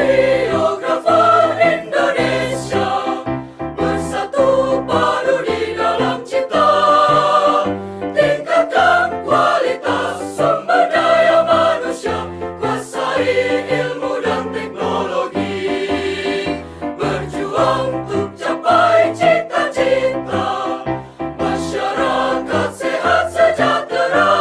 Radiografer Indonesia bersatu padu di dalam cipta, tingkatkan kualitas sumber daya manusia, kuasai ilmu dan teknologi, berjuang untuk capai cita-cita masyarakat sehat sejahtera,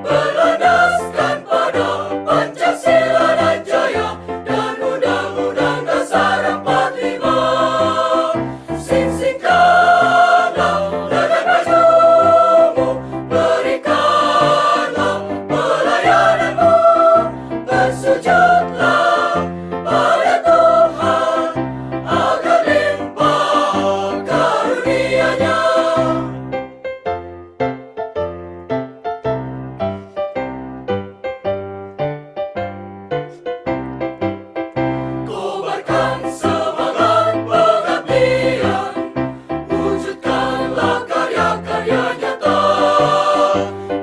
berlandaskan pada Pancasila dan Jaya dan Undang-Undang Dasar 45. Sing-singkanlah dengan bajumu, berikanlah pelayananmu, bersujudlah pada Tuhan agar limpah karunia-Nya. Kobarkan semangat pengabdian, wujudkanlah karya-karya nyata,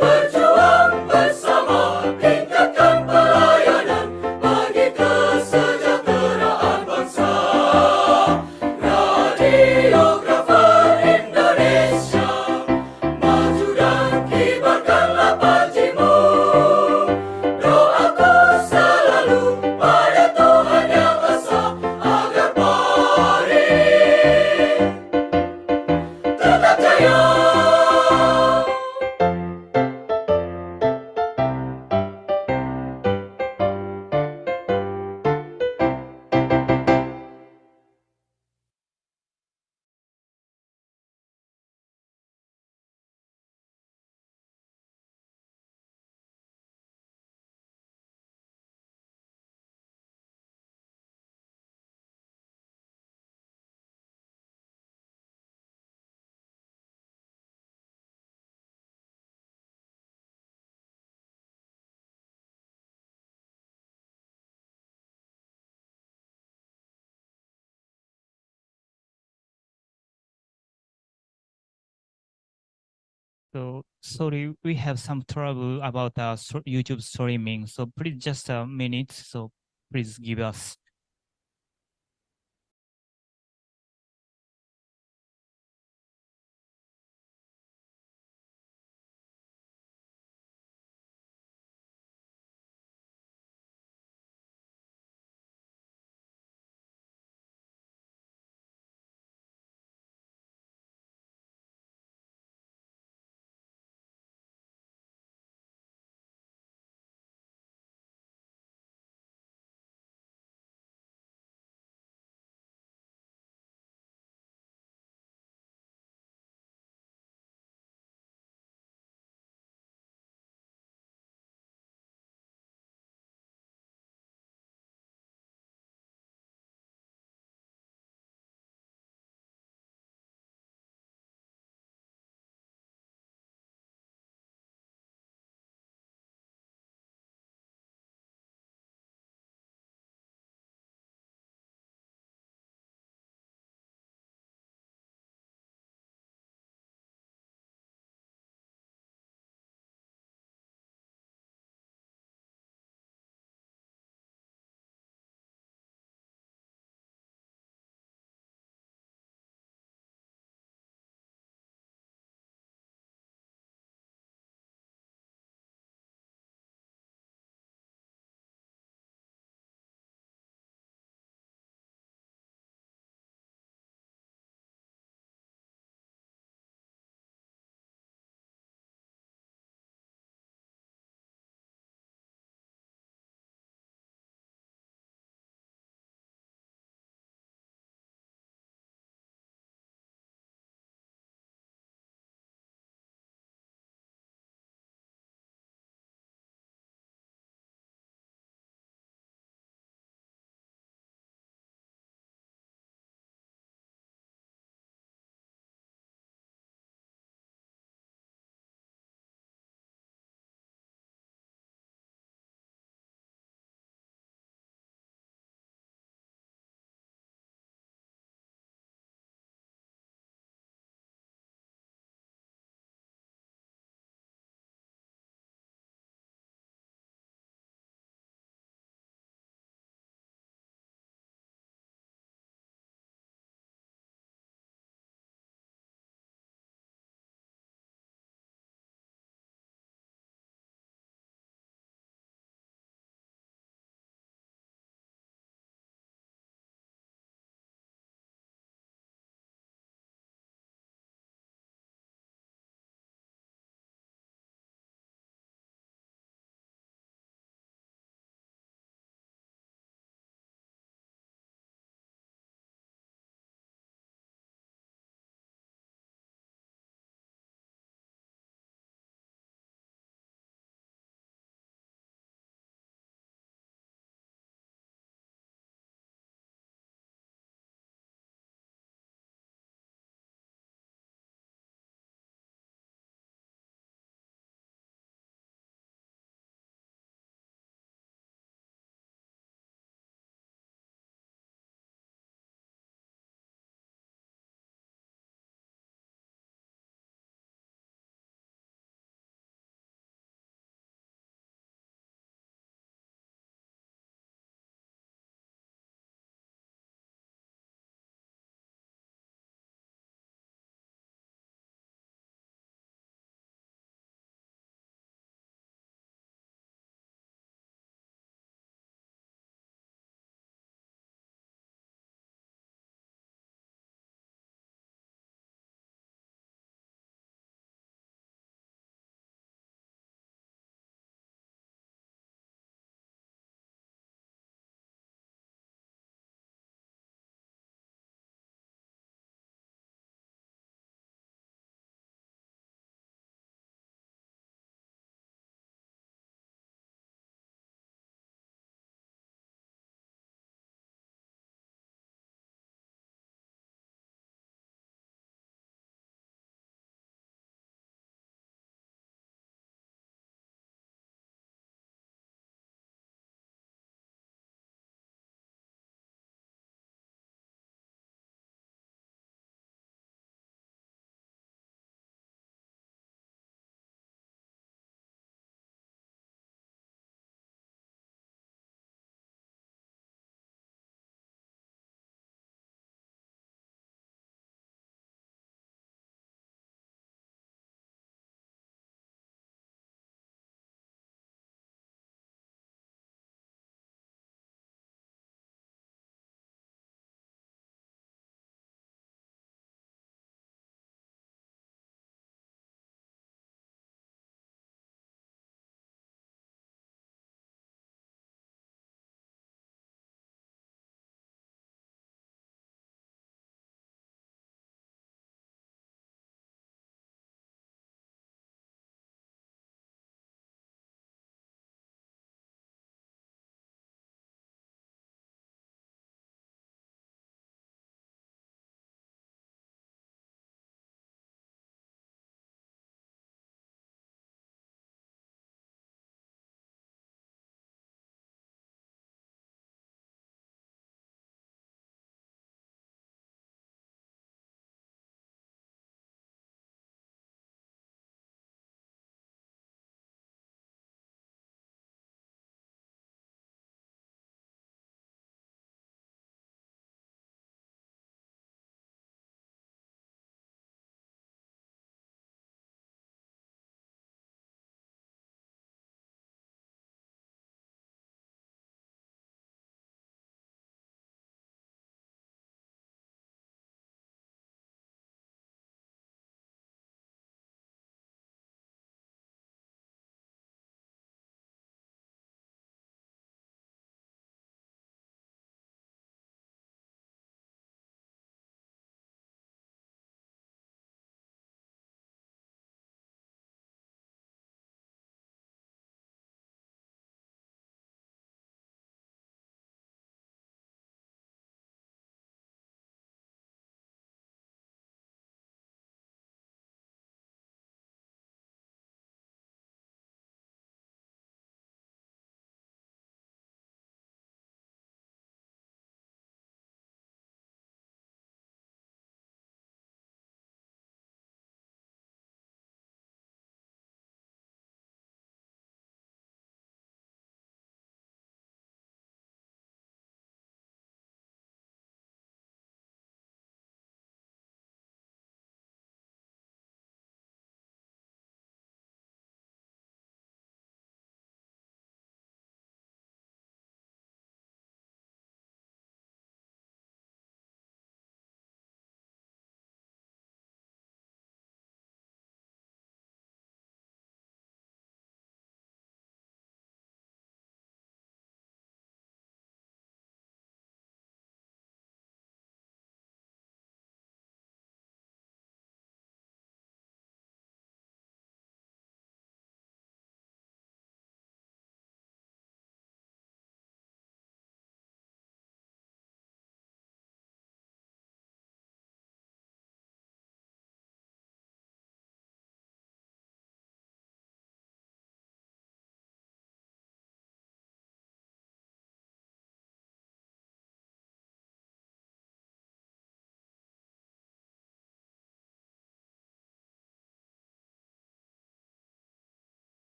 berjuang bersama, tingkatkan pelayanan bagi kesejahteraan bangsa. Radiografer Indonesia, maju dan kibarkanlah panjimu. Doaku selalu pada Tuhan Yang Esa agar pari tetap jaya. So sorry, we have some trouble about YouTube streaming. So please just a minute. So please give us.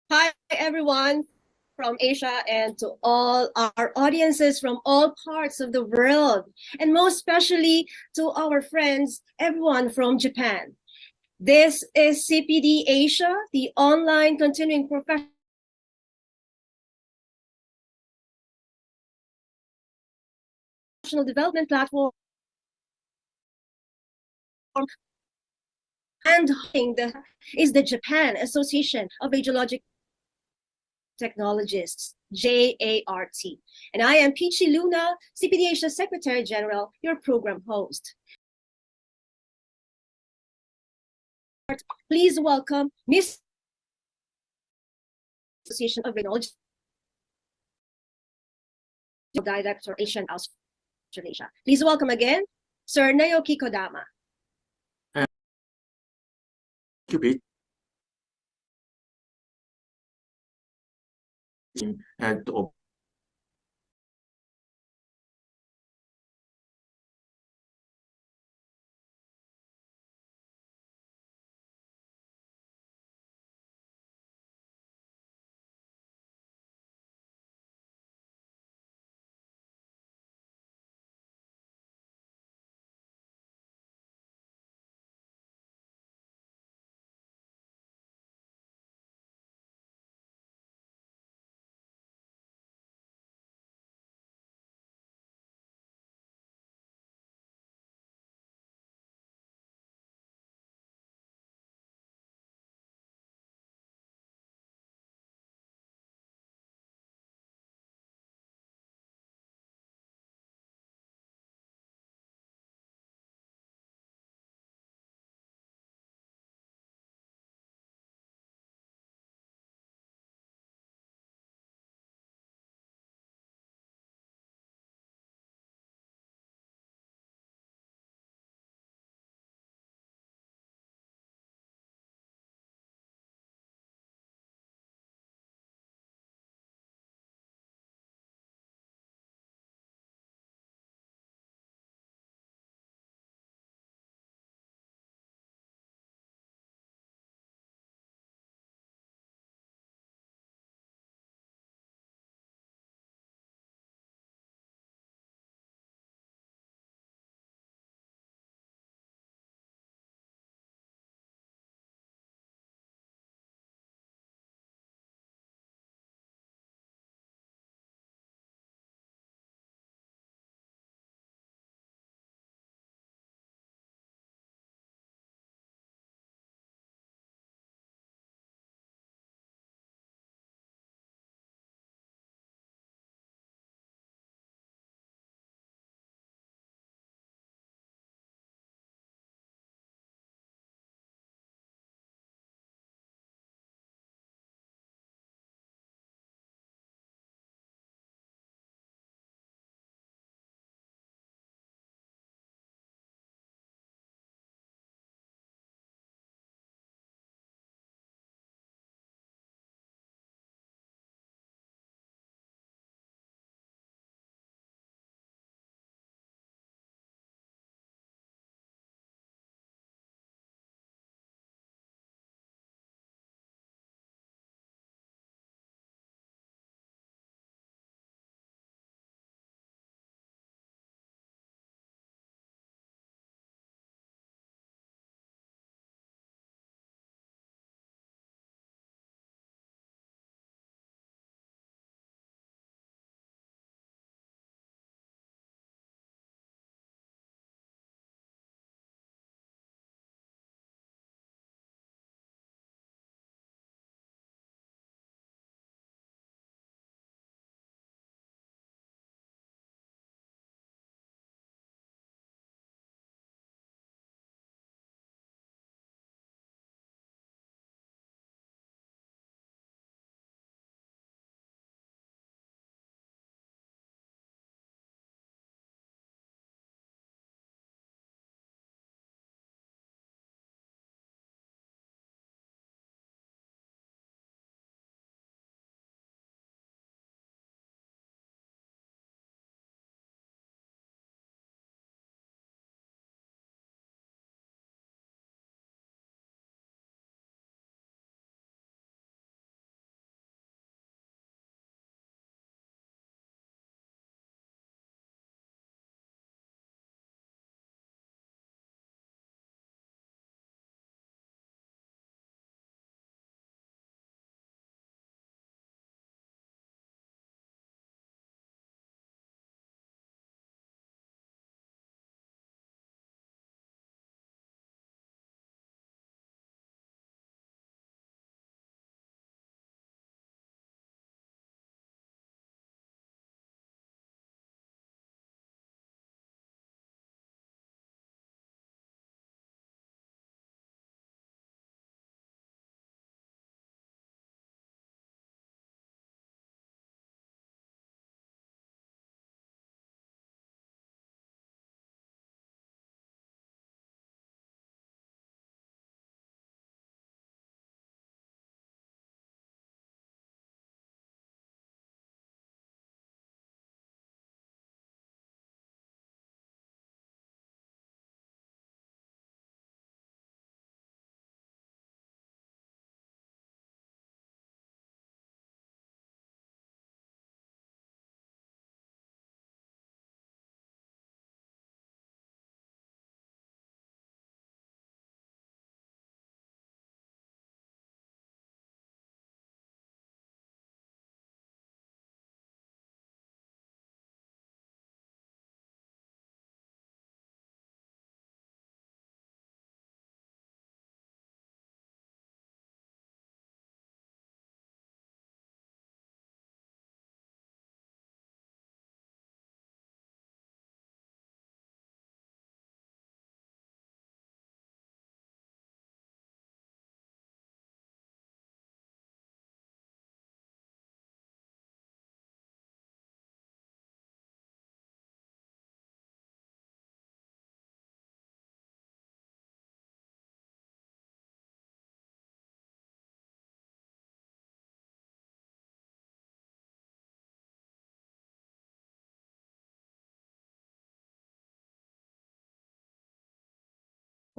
Hi, everyone from Asia and to all our audiences from all parts of the world, and most especially to our friends, everyone from Japan. This is CPD Asia, the online continuing professional development platform, and is the Japan Association of Radiologic Technologists, JART. And I am Peachy Luna, CPD Asia Secretary General, your program host. Please welcome Miss Association of Radiologists Director Asian Australasia. Please welcome again, Sir Naoki Kodama. Thank you, Pete. And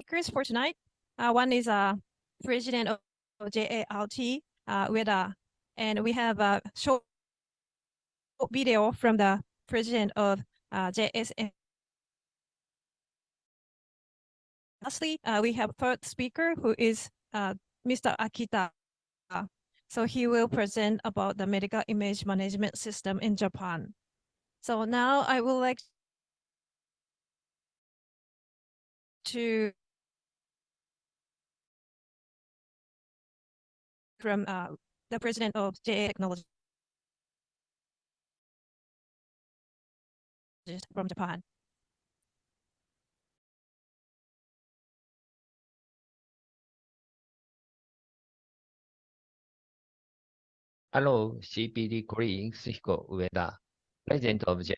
speakers for tonight. One is President of JART, UEDA, and we have a short video from the President of JSMIM. Lastly, we have third speaker who is Mr. Akita. So he will present about the medical image management system in Japan. So now I would like to from the president of JA Technologist from Japan. Hello, CPD colleagues, Hiroko UEDA, President of JSMIM.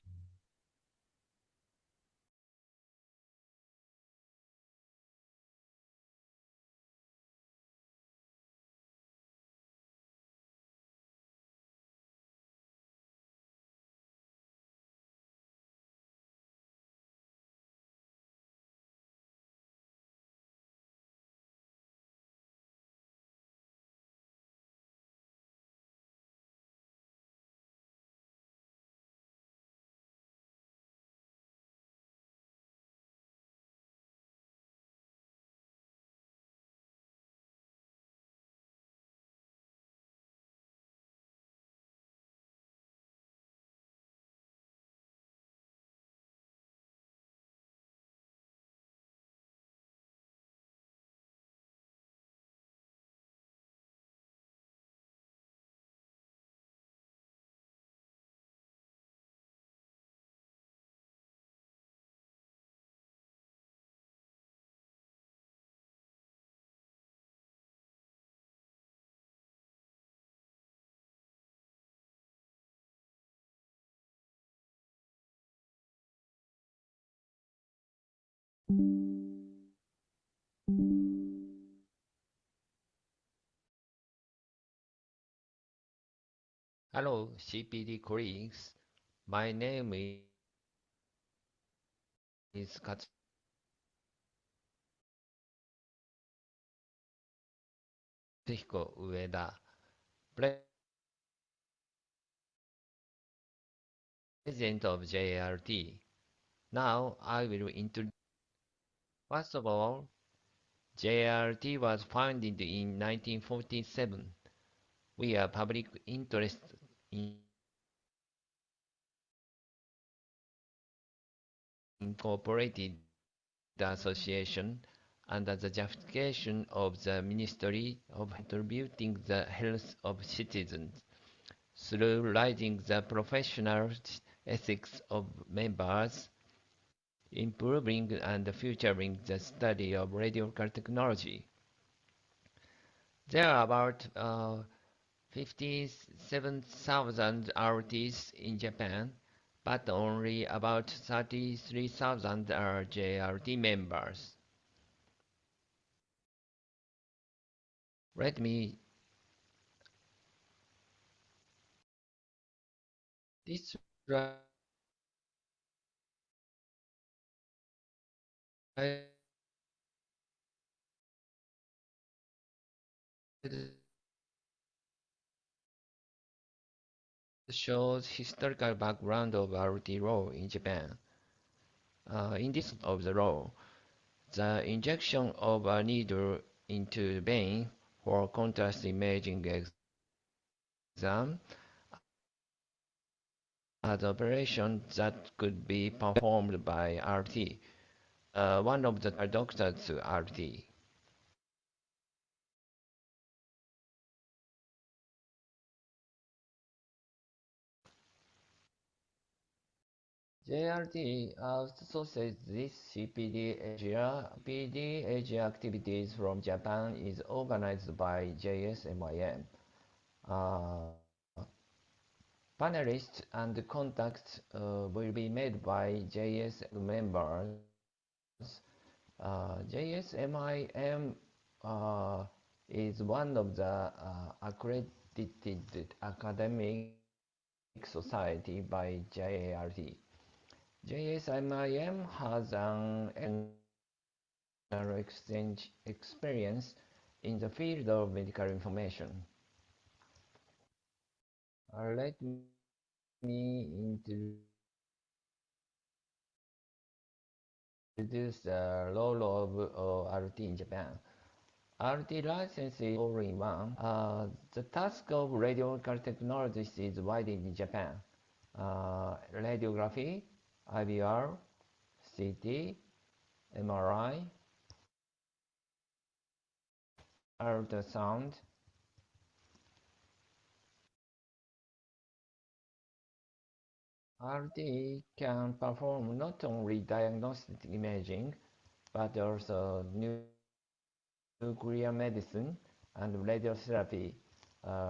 Hello, CPD colleagues. My name is Katsuhiko UEDA, President of JRT. Now I will introduce. First of all, JRT was founded in 1947. We are public interest in incorporated association under the justification of the Ministry of contributing the health of citizens through raising the professional ethics of members, improving and futuring the study of radiological technology. There are about 57,000 artists in Japan, but only about 33,000 are JRT members. Let me this slide shows historical background of RT law in Japan. In this of the law, the injection of a needle into the vein for contrast imaging exam as operation that could be performed by RT. One of the doctors RT. JRT associates this CPD Asia activities from Japan is organized by JSMIM. Panelists and contacts will be made by JS members. JSMIM is one of the accredited academic society by JART. JSMIM has an exchange experience in the field of medical information. Let me introduce the role of RT in Japan. RT license is all-in-one. The task of radiological technologist is widened in Japan. Radiography, IBR, CT, MRI, ultrasound, RT can perform not only diagnostic imaging, but also nuclear medicine and radiotherapy,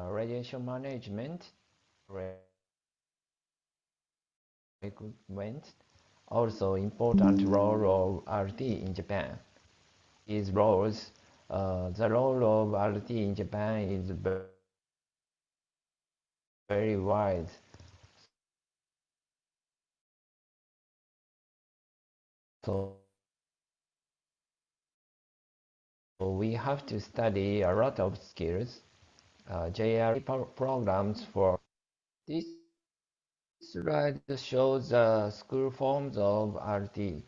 radiation management, equipment. Also important role of RT in Japan. His roles, the role of RT in Japan is very wide. So we have to study a lot of skills. JRT programs for this slide shows the school forms of RT.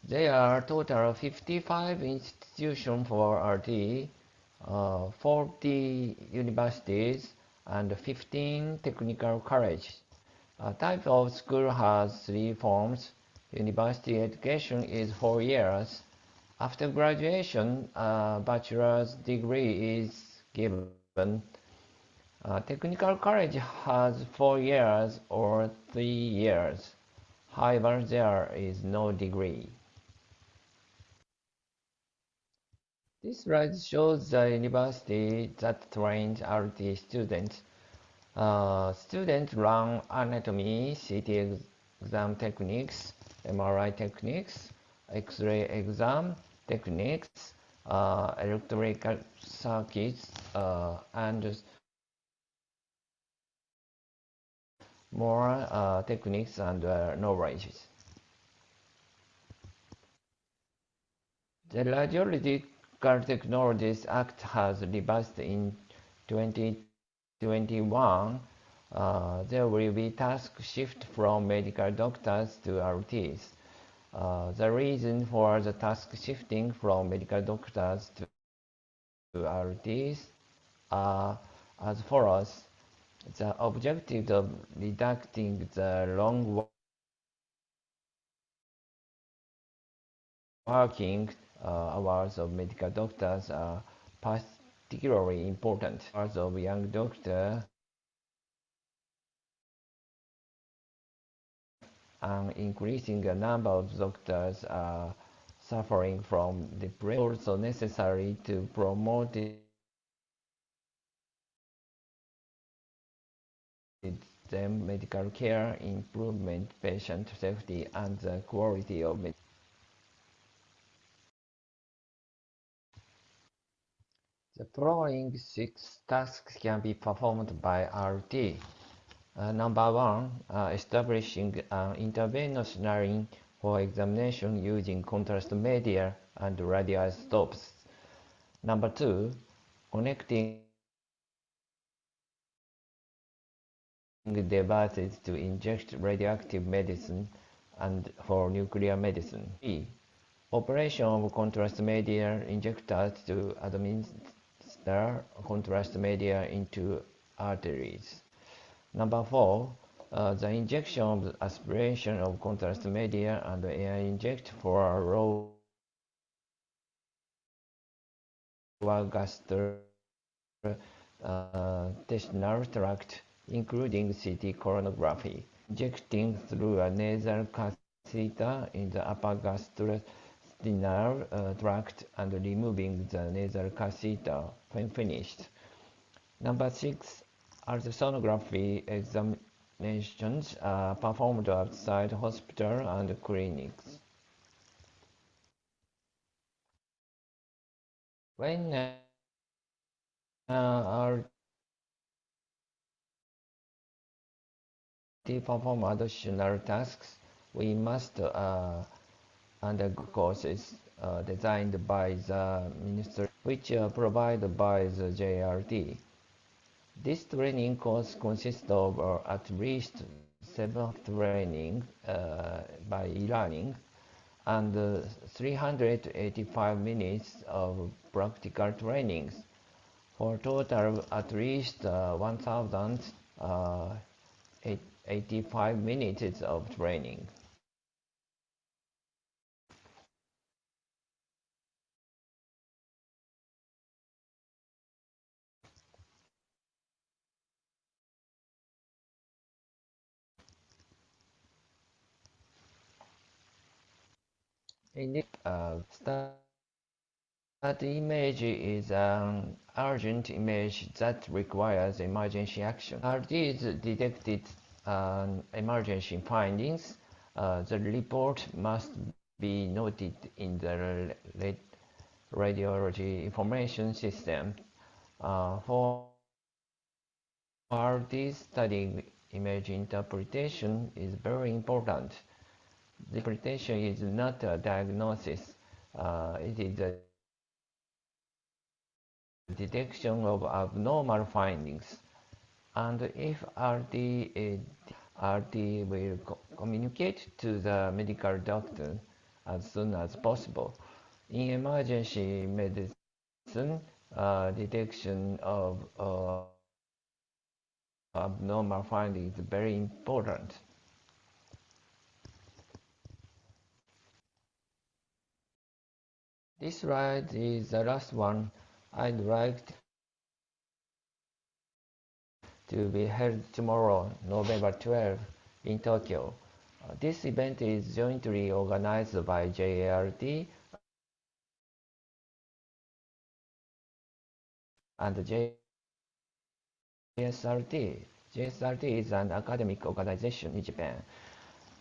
There are total 55 institutions for RT, 40 universities, and 15 technical colleges. Type of school has 3 forms. University education is 4 years. After graduation, a bachelor's degree is given. Technical college has 4 years or 3 years. However, there is no degree. This slide shows the university that trains RT students. Students learn anatomy, CT exam techniques, MRI techniques, X-ray exam techniques, electrical circuits, and more techniques and knowledge. The Radiologic Technologist Act has revised in 2021. There will be task shift from medical doctors to RTs. The reason for the task shifting from medical doctors to RTs are as follows. The objective of reducing the long working hours of medical doctors are particularly important. Hours of young doctor and increasing the number of doctors are suffering from depression. Also necessary to promote them medical care, improvement patient safety, and the quality of medicine. The following 6 tasks can be performed by RT. Number 1, establishing an interventional line for examination using contrast media and radioisotopes. Number 2, connecting devices to inject radioactive medicine and for nuclear medicine. 3, operation of contrast media injectors to administer contrast media into arteries. Number 4, the injection of aspiration of contrast media and air inject for a lower gastrointestinal tract, including CT coronography. Injecting through a nasal catheter in the upper gastrointestinal tract and removing the nasal catheter when finished. Number 6, ultrasonography examinations are performed outside hospital and clinics. When RT perform additional tasks, we must and the courses designed by the ministry, which are provided by the JRT. This training course consists of at least 7 training by e-learning and 385 minutes of practical trainings for a total of at least 1,085 minutes of training. In this that image is an urgent image that requires emergency action. RTs detected emergency findings. The report must be noted in the radiology information system. For RTs, studying image interpretation is very important. The interpretation is not a diagnosis. It is a detection of abnormal findings, and if RT will communicate to the medical doctor as soon as possible. In emergency medicine, detection of abnormal findings is very important. This slide is the last one. I'd like to be held tomorrow, November 12, in Tokyo. This event is jointly organized by JART and JSRT. JSRT is an academic organization in Japan.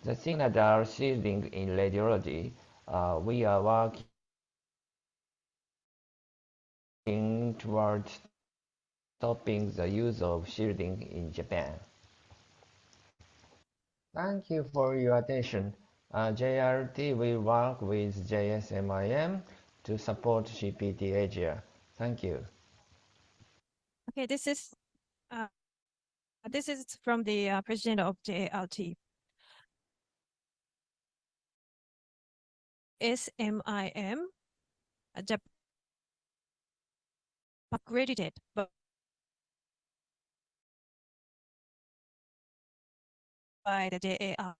The signal shielding in radiology, we are working towards stopping the use of shielding in Japan. Thank you for your attention. JRT will work with JSMIM to support CPDASIA. Thank you. Okay, this is from the president of JRT. SMIM, Japan accredited by the JART.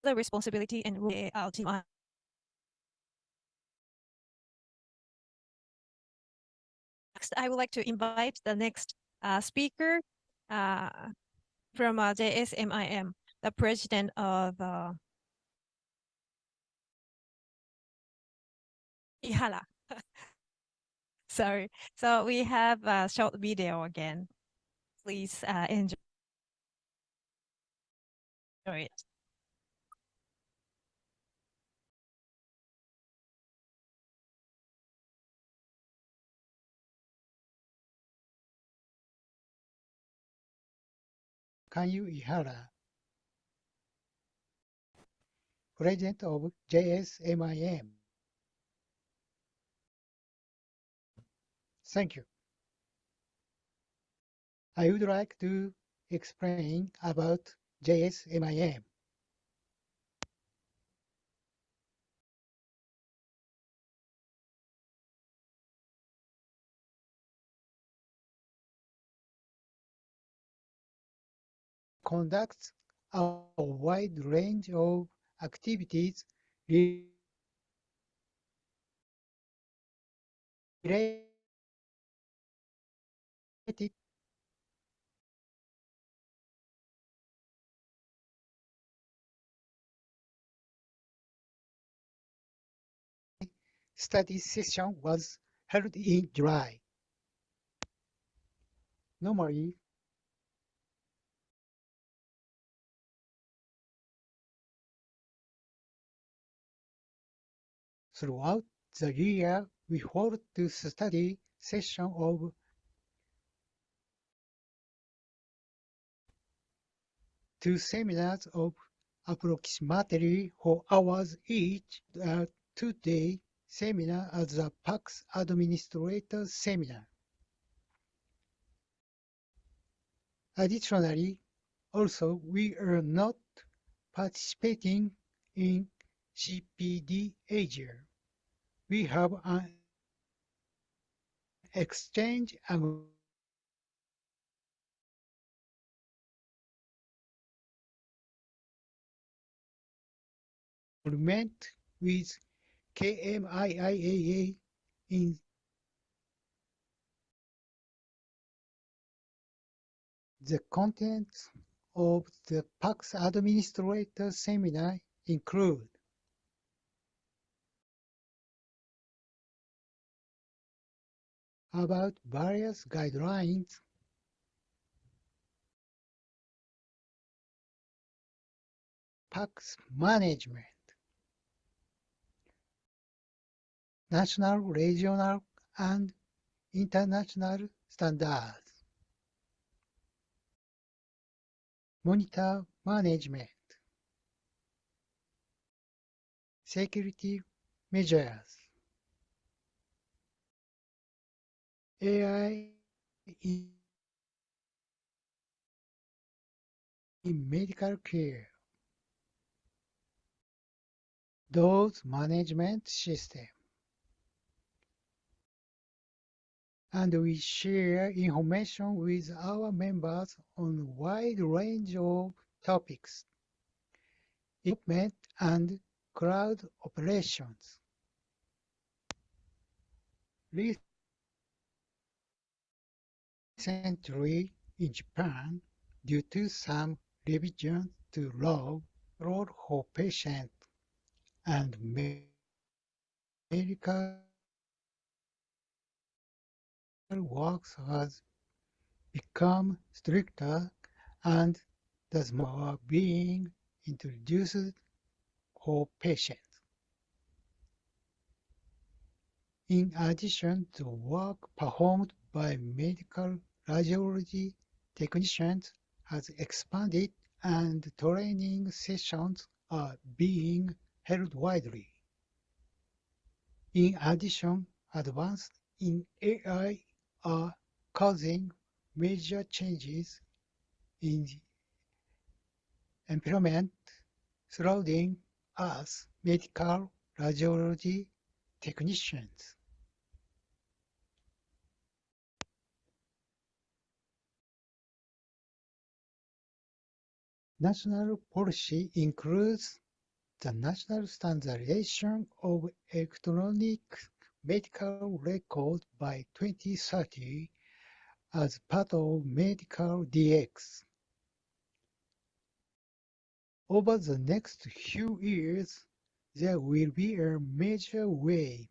The responsibility and JART. Next, I would like to invite the next speaker from JSMIM, the president of IHARA. Sorry. So we have a short video again. Please enjoy it. Kanyu IHARA, President of JSMIM. Thank you. I would like to explain about JSMIM. Conducts a wide range of activities related study session was held in July. Normally, throughout the year, we hold to study session of two seminars of approximately 4 hours each, a two-day seminar as a PACS Administrator Seminar. Additionally, also we are not participating in CPDASIA. We have an exchange agreement with KMIIAA in the contents of the PACS Administrator Seminar include about various guidelines, PACS management, national, regional, and international standards, monitor management, security measures, AI in medical care, dose management system, and we share information with our members on a wide range of topics, equipment and cloud operations. Recently in Japan, due to some revisions to law for patients and medical works has become stricter and there's more being introduced for patients. In addition, the work performed by medical radiology technicians has expanded and training sessions are being held widely. In addition, advances in AI are causing major changes in the employment surrounding us medical radiology technicians. National policy includes the national standardization of electronic medical record by 2030 as part of medical DX. Over the next few years, there will be a major wave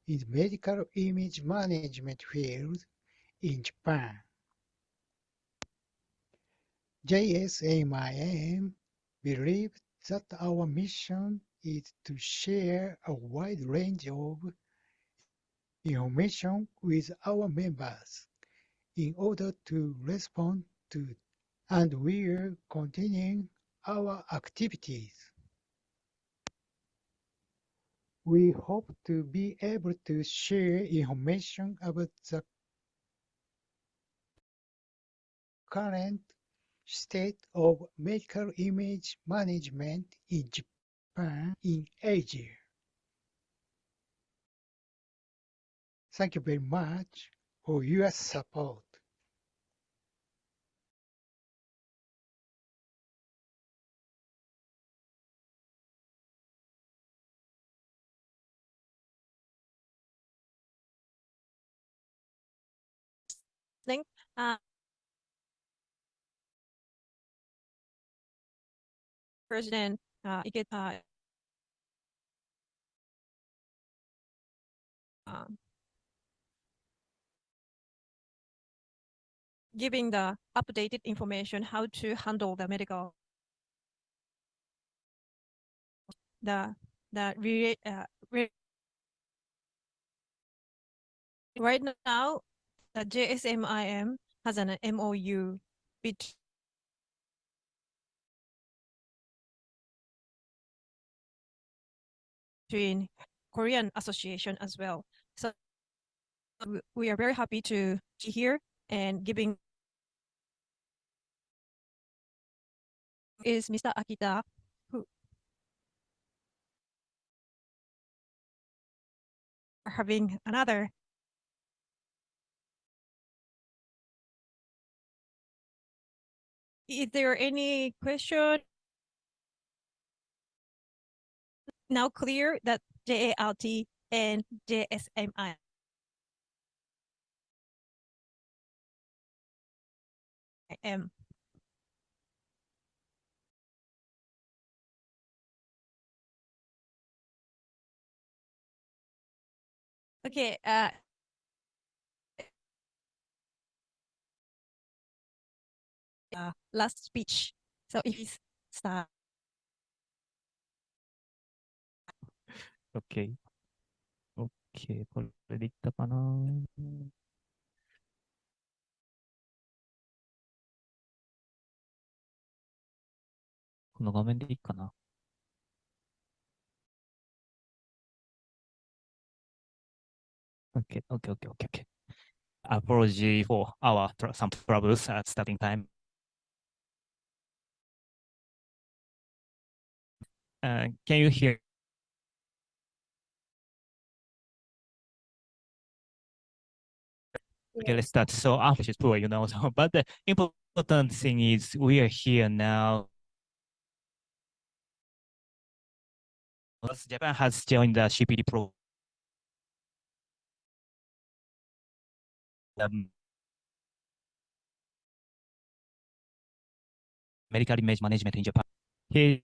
in the medical image management field in Japan. JSMIM believes that our mission is to share a wide range of information with our members in order to respond to, and we are continuing our activities. We hope to be able to share information about the current state of medical image management in Japan in Asia. Thank you very much for your support. Link, President IKITA giving the updated information how to handle the medical right now the JSMIM has an MOU between between Korean Association as well. So we are very happy to be here and giving is Mr. Akita, who are having another. Is there any question now clear that JART and JSMI am okay. Last speech. So if it's start. OK。OK。これでいったかな。この画面でいいかな。OK, OK, OK, OK, OK. Apology for our some troubles at starting time. Can you hear? Okay, let's start. So English is poor, you know. So, but the important thing is we are here now. Japan has joined the CPD program. Medical image management in Japan. Here,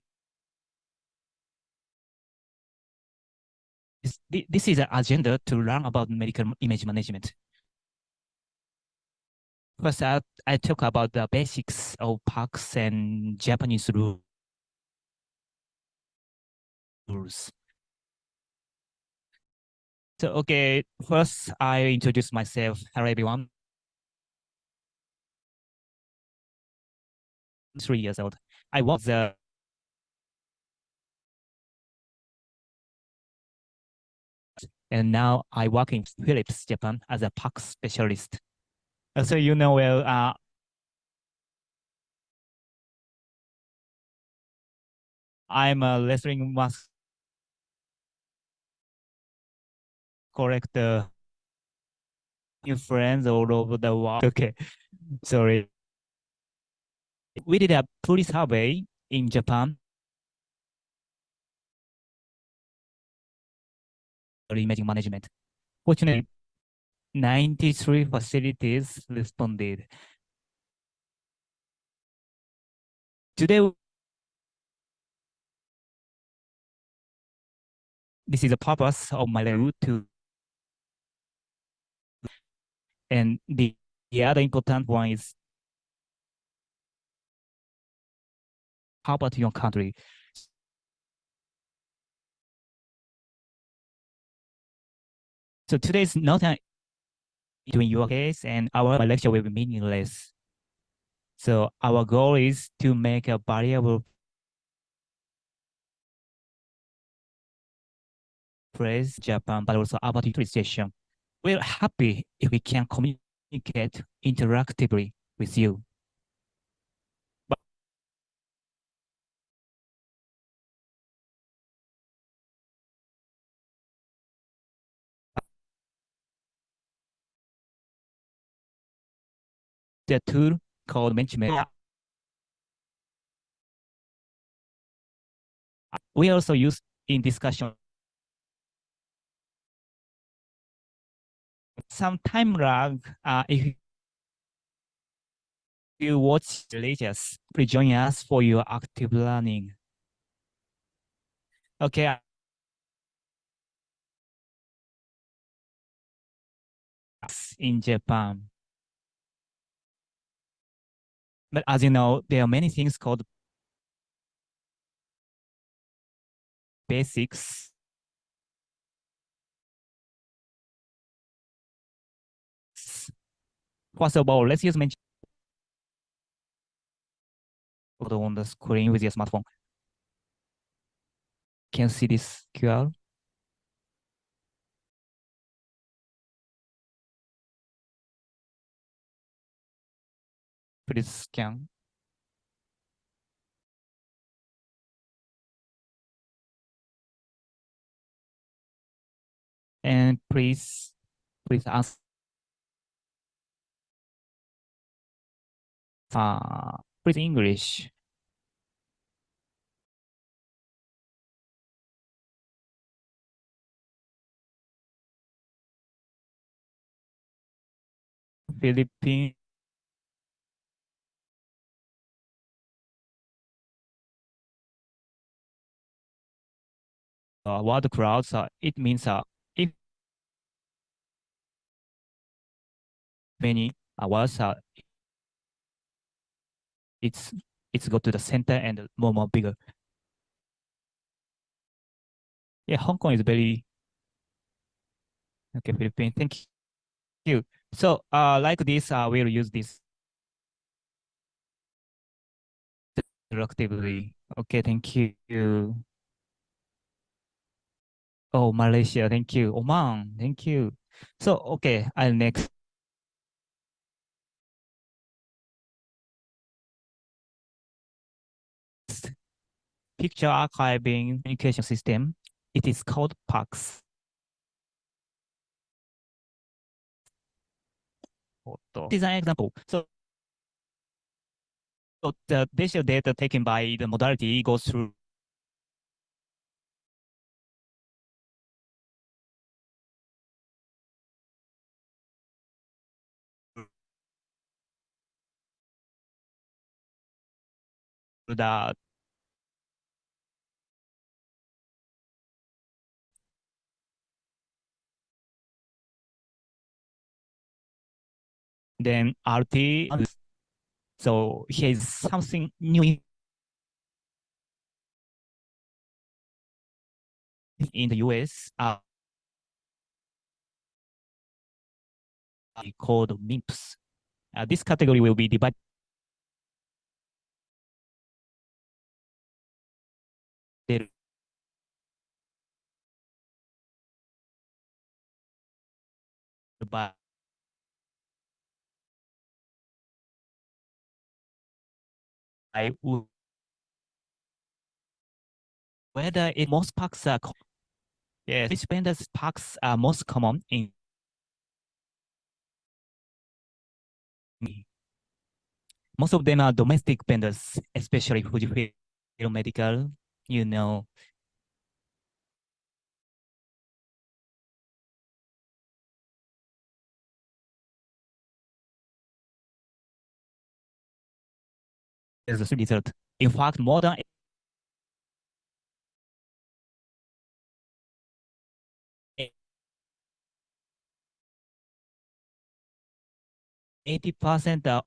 this is an agenda to learn about medical image management. First, I talk about the basics of PACS and Japanese rules. So, okay, first I introduce myself. Hello, everyone. 3 years old. I was the and now I work in Phillips Japan as a PACS specialist. So you know well, I'm a wrestling must correct the new friends all over the world. Okay, sorry. We did a police survey in Japan. Imaging management. Fortunately, 93 facilities responded. Today, this is the purpose of my review to, and the other important one is how about your country? So today's not doing your case, and our lecture will be meaningless. So our goal is to make a variable phrase Japan, but also about utilization. We're happy if we can communicate interactively with you. But the tool called Benchmark. We also use in discussion some time lag. If you watch the latest, please join us for your active learning. Okay. In Japan. But as you know, there are many things called basics. First of all, let's use mention on the screen with your smartphone. Can you see this QR? Please scan. And please ask. Please English. Philippines. Word clouds. It means if many words it's go to the center and more bigger. Yeah, Hong Kong is very okay. Philippines. Thank you. So like this, we'll use this interactively. Okay, thank you. Oh, Malaysia, thank you. Oman, thank you. So okay, I'll next. Picture archiving communication system. It is called PAX. This is an example. So the digital data taken by the modality goes through the then RT. So here's something new in the US called MIPS. This category will be divided by whether it most packs are yes, which vendors packs are most common in most of them are domestic vendors, especially Fujifilm Medical, you know. As a result. In fact, more than 80%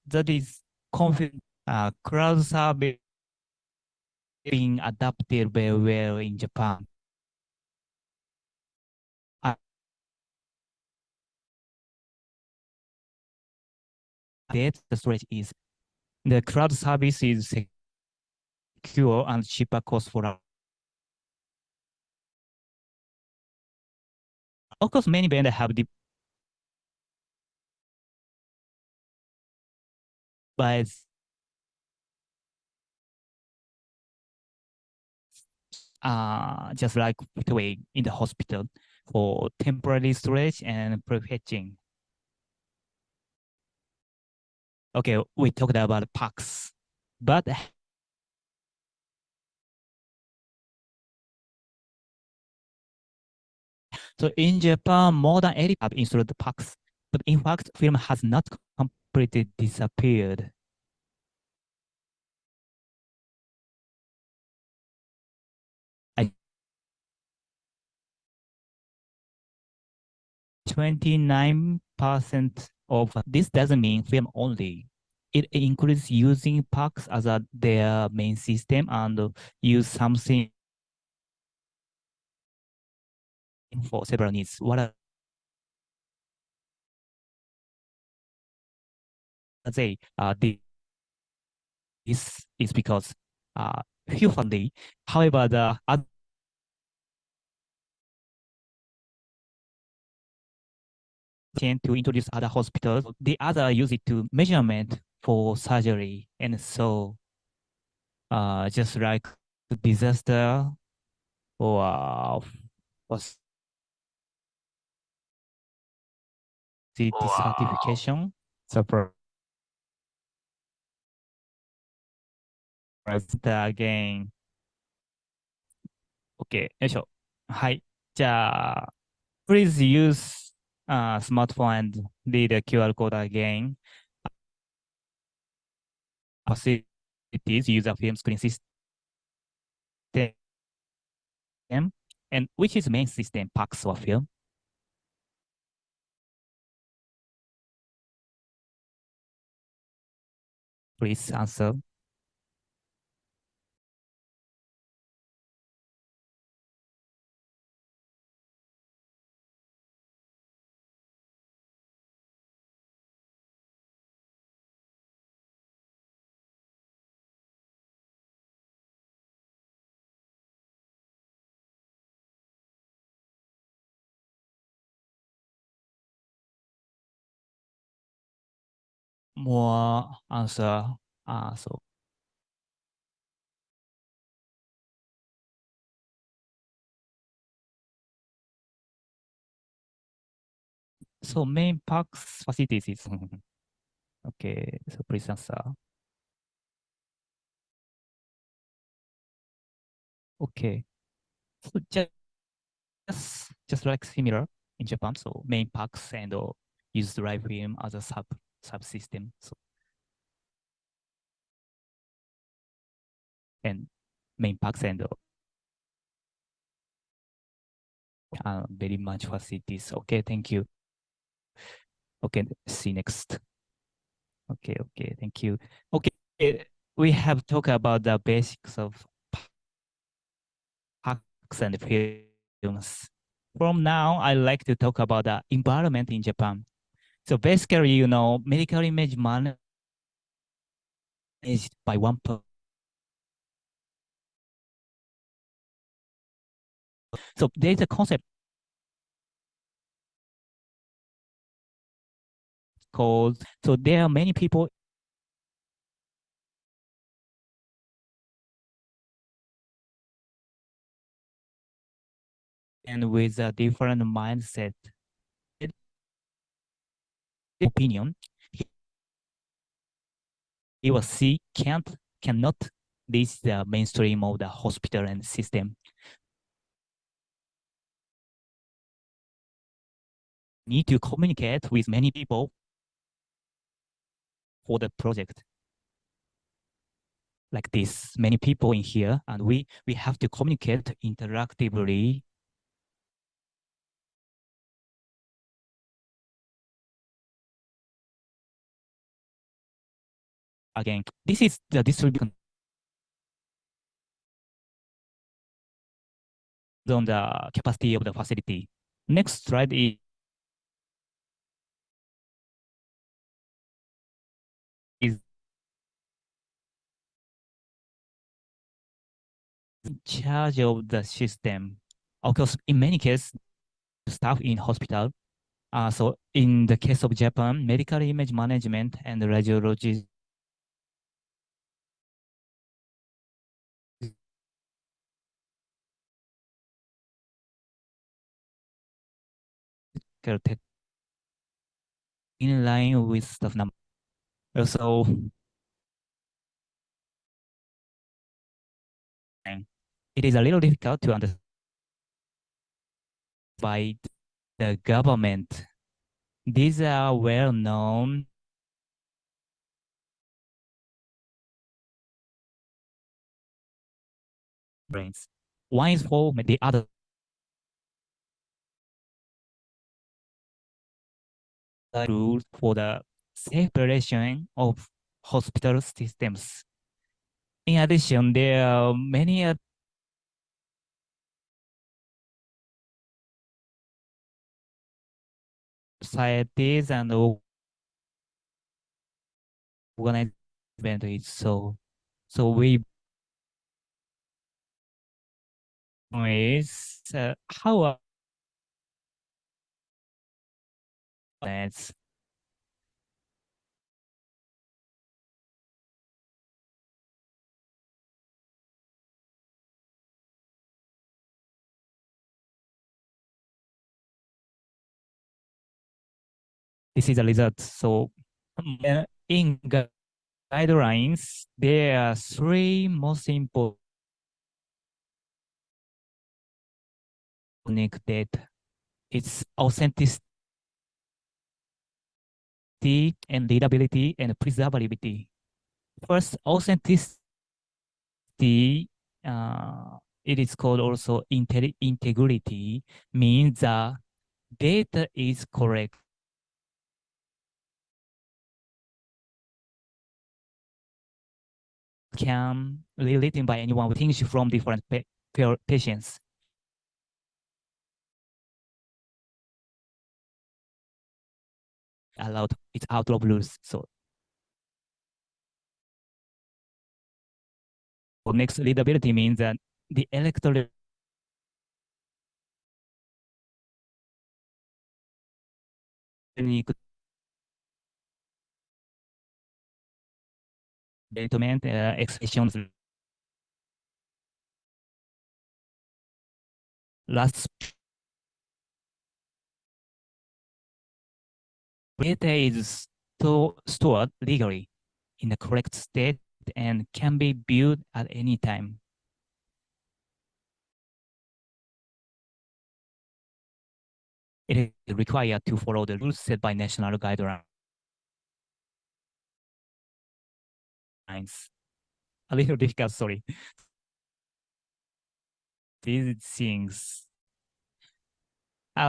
that is confident cloud service being adapted very well in Japan. Data storage is the cloud service is secure and cheaper cost for us. Of course, many vendors have devices just like way in the hospital for temporary storage and prefetching. Okay, we talked about packs, but so in Japan, more than 80 have installed packs, but in fact, film has not completely disappeared. I 29% of this doesn't mean film only. It includes using packs as their main system and use something for several needs. What are they? This is because humanly, however, the other tend to introduce other hospitals. The other use it to measurement for surgery. And so just like disaster or the certification. So again. OK、よいしょ。はい。じゃあ、please use smartphone and read the QR code again. Facilities use a film screen system. And which is main system, PAX or film? Please answer. More answer. So main PAX facilities is OK. So please answer. OK. So just like similar in Japan. So main PAX and use live film as a subsystem. So and main PAX and very much facilities. OK, thank you. OK, see next. OK, thank you. OK, we have talked about the basics of PAX and films. From now, I like to talk about the environment in Japan. So basically, medical image managed by one person. So there's a concept called, so there are many people and with a different mindset, opinion, he or she cannot reach the mainstream of the hospital and system. Need to communicate with many people for the project. Like this, many people in here, and we have to communicate interactively. Again, this is the distribution on the capacity of the facility. Next slide is in charge of the system. Of course, in many cases, staff in hospital. So in the case of Japan, medical image management and radiology in line with staff number. Also, it is a little difficult to understand by the government. These are well-known brains. One is for the other rules for the separation of hospital systems. In addition, there are many societies and organizations. So we is how That's this is the result. So in guidelines, there are three most important data. It's authenticity and readability and preservability. First, authenticity, it is called also integrity, means the data is correct. Can be written by anyone with things from different patients. Allowed, it's out of rules. So next, readability means that the electronic document expressions. Last, data is stored legally in the correct state and can be viewed at any time. It is required to follow the rules set by national guidelines. A little difficult, sorry. These things.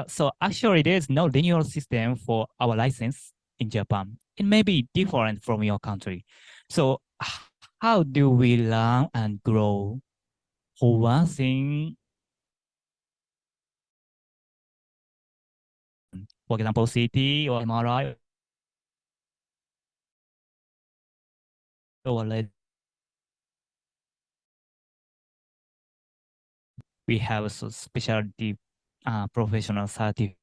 So actually, there is no renewal system for our license in Japan. It may be different from your country. So how do we learn and grow? For one thing, for example, CT or MRI or we have a specialty professional certification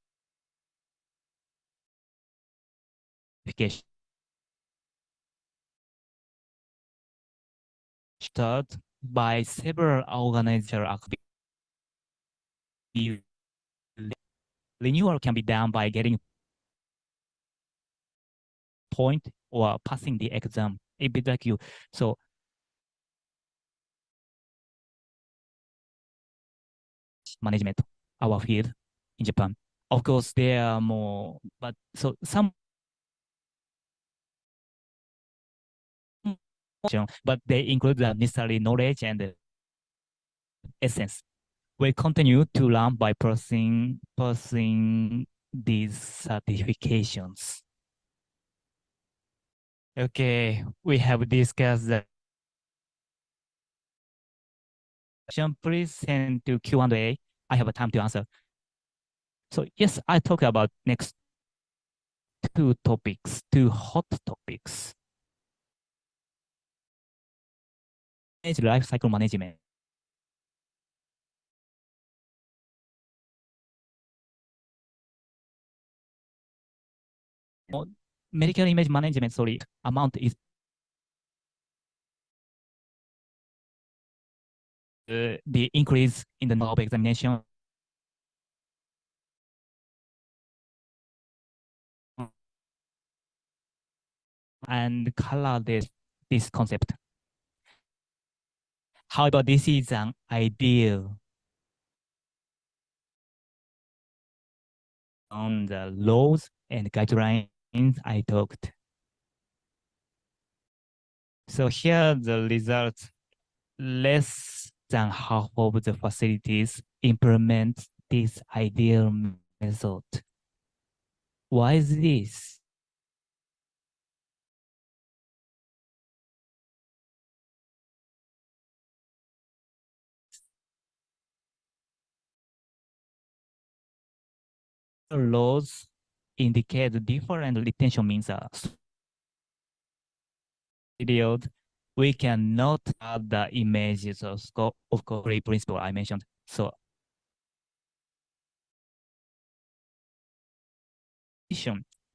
started by several organizational activities. Renewal can be done by getting point or passing the exam. A bit like you. So management, our field in Japan. Of course, there are more, but so some, but they include the necessary knowledge and the essence. We continue to learn by pursuing these certifications. Okay, we have discussed the question. Please send to Q&A. I have a time to answer. So yes, I talk about next two topics, two hot topics. Life cycle management. Medical image management, sorry, amount is the increase in the number of examination and color this concept. However, this is an ideal on the laws and guidelines I talked. So here the results, less than half of the facilities implement this ideal method. Why is this? Laws indicate different retention means period. We cannot add the images of scope of course principle I mentioned. So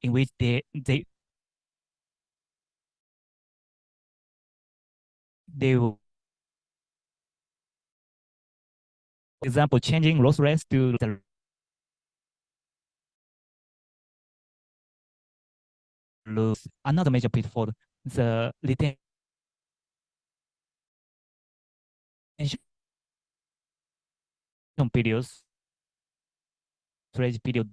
in which they will, for example, changing loss rates to the lose. Another major pitfall, the retention periods, storage period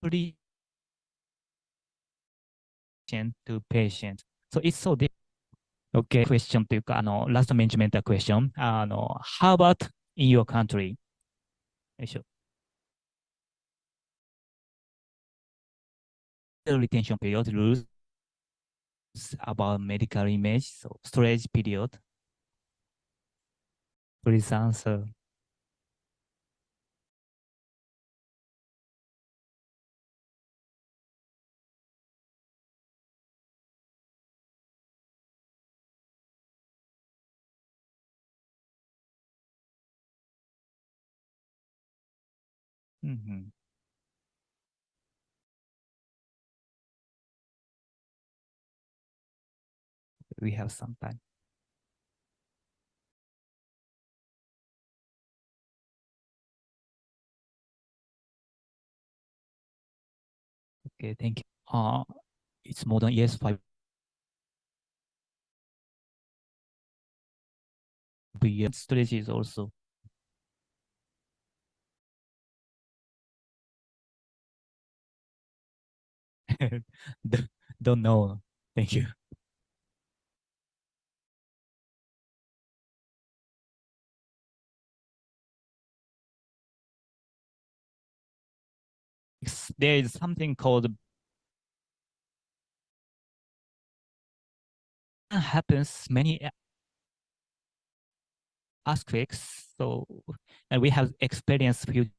completion to patient. So it's so different. Okay, question というか、last management question. How about in your country? よいしょ。The retention period rules about medical image, so storage period. Please answer. Mhm. We have some time. Okay, thank you. It's more than yes, 5 years. Storage is also. Don't know. Thank you. There is something called happens many earthquakes. So, and we have experienced few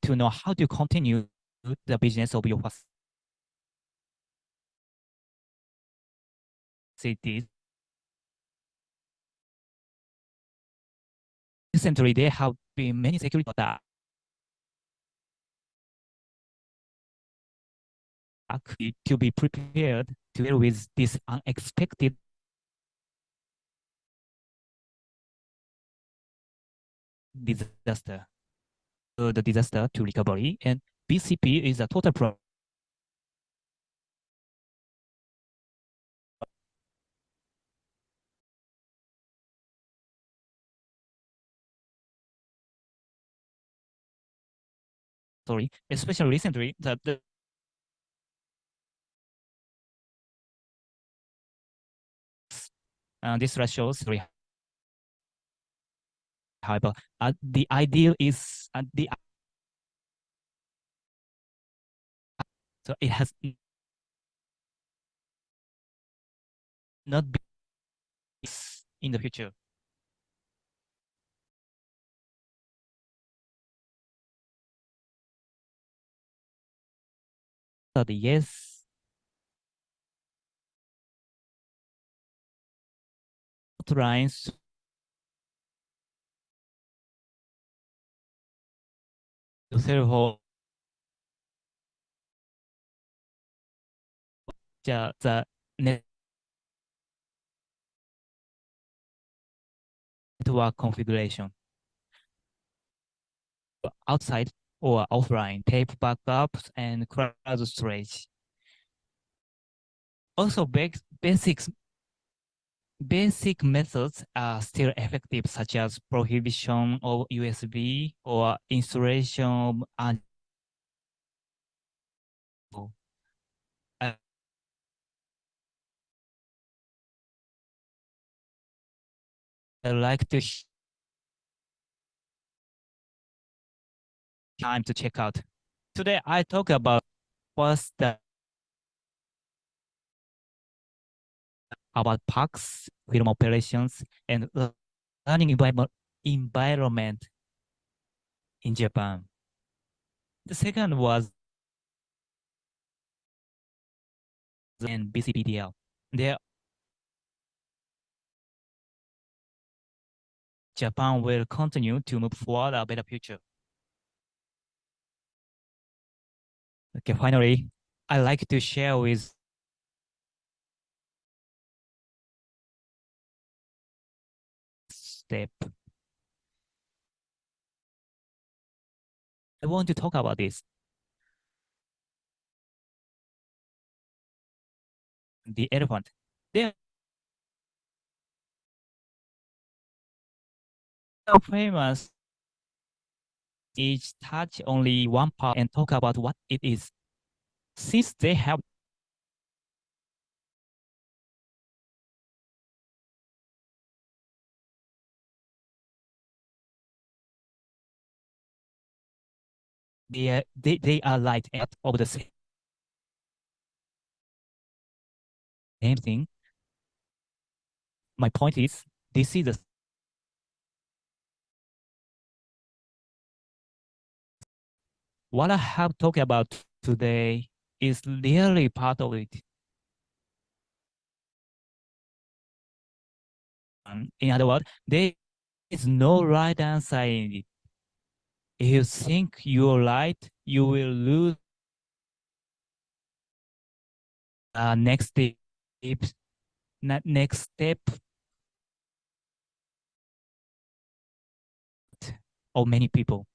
to know how to continue the business of your facilities. Recently, there have been many security attacks to be prepared to deal with this unexpected disaster. The disaster to recovery, and BCP is a total sorry, especially recently, this slide shows very high, but the ideal is so it has not been in the future. So the yes lines to serve the network configuration outside or offline, tape backups and cloud storage. Also, basic methods are still effective, such as prohibition of USB or installation of I like to time to check out. Today I talk about first about parks, film operations, and learning environment in Japan. The second was and BCPDL. Japan will continue to move forward a better future. Okay, finally, I'd like to share with step. I want to talk about this. The elephant. They are famous. Each touch only one part and talk about what it is. Since they have they are light out of the same thing. My point is, this is the what I have talked about today is really part of it. In other words, there is no right answer in it. If you think you're right, you will lose next step of many people.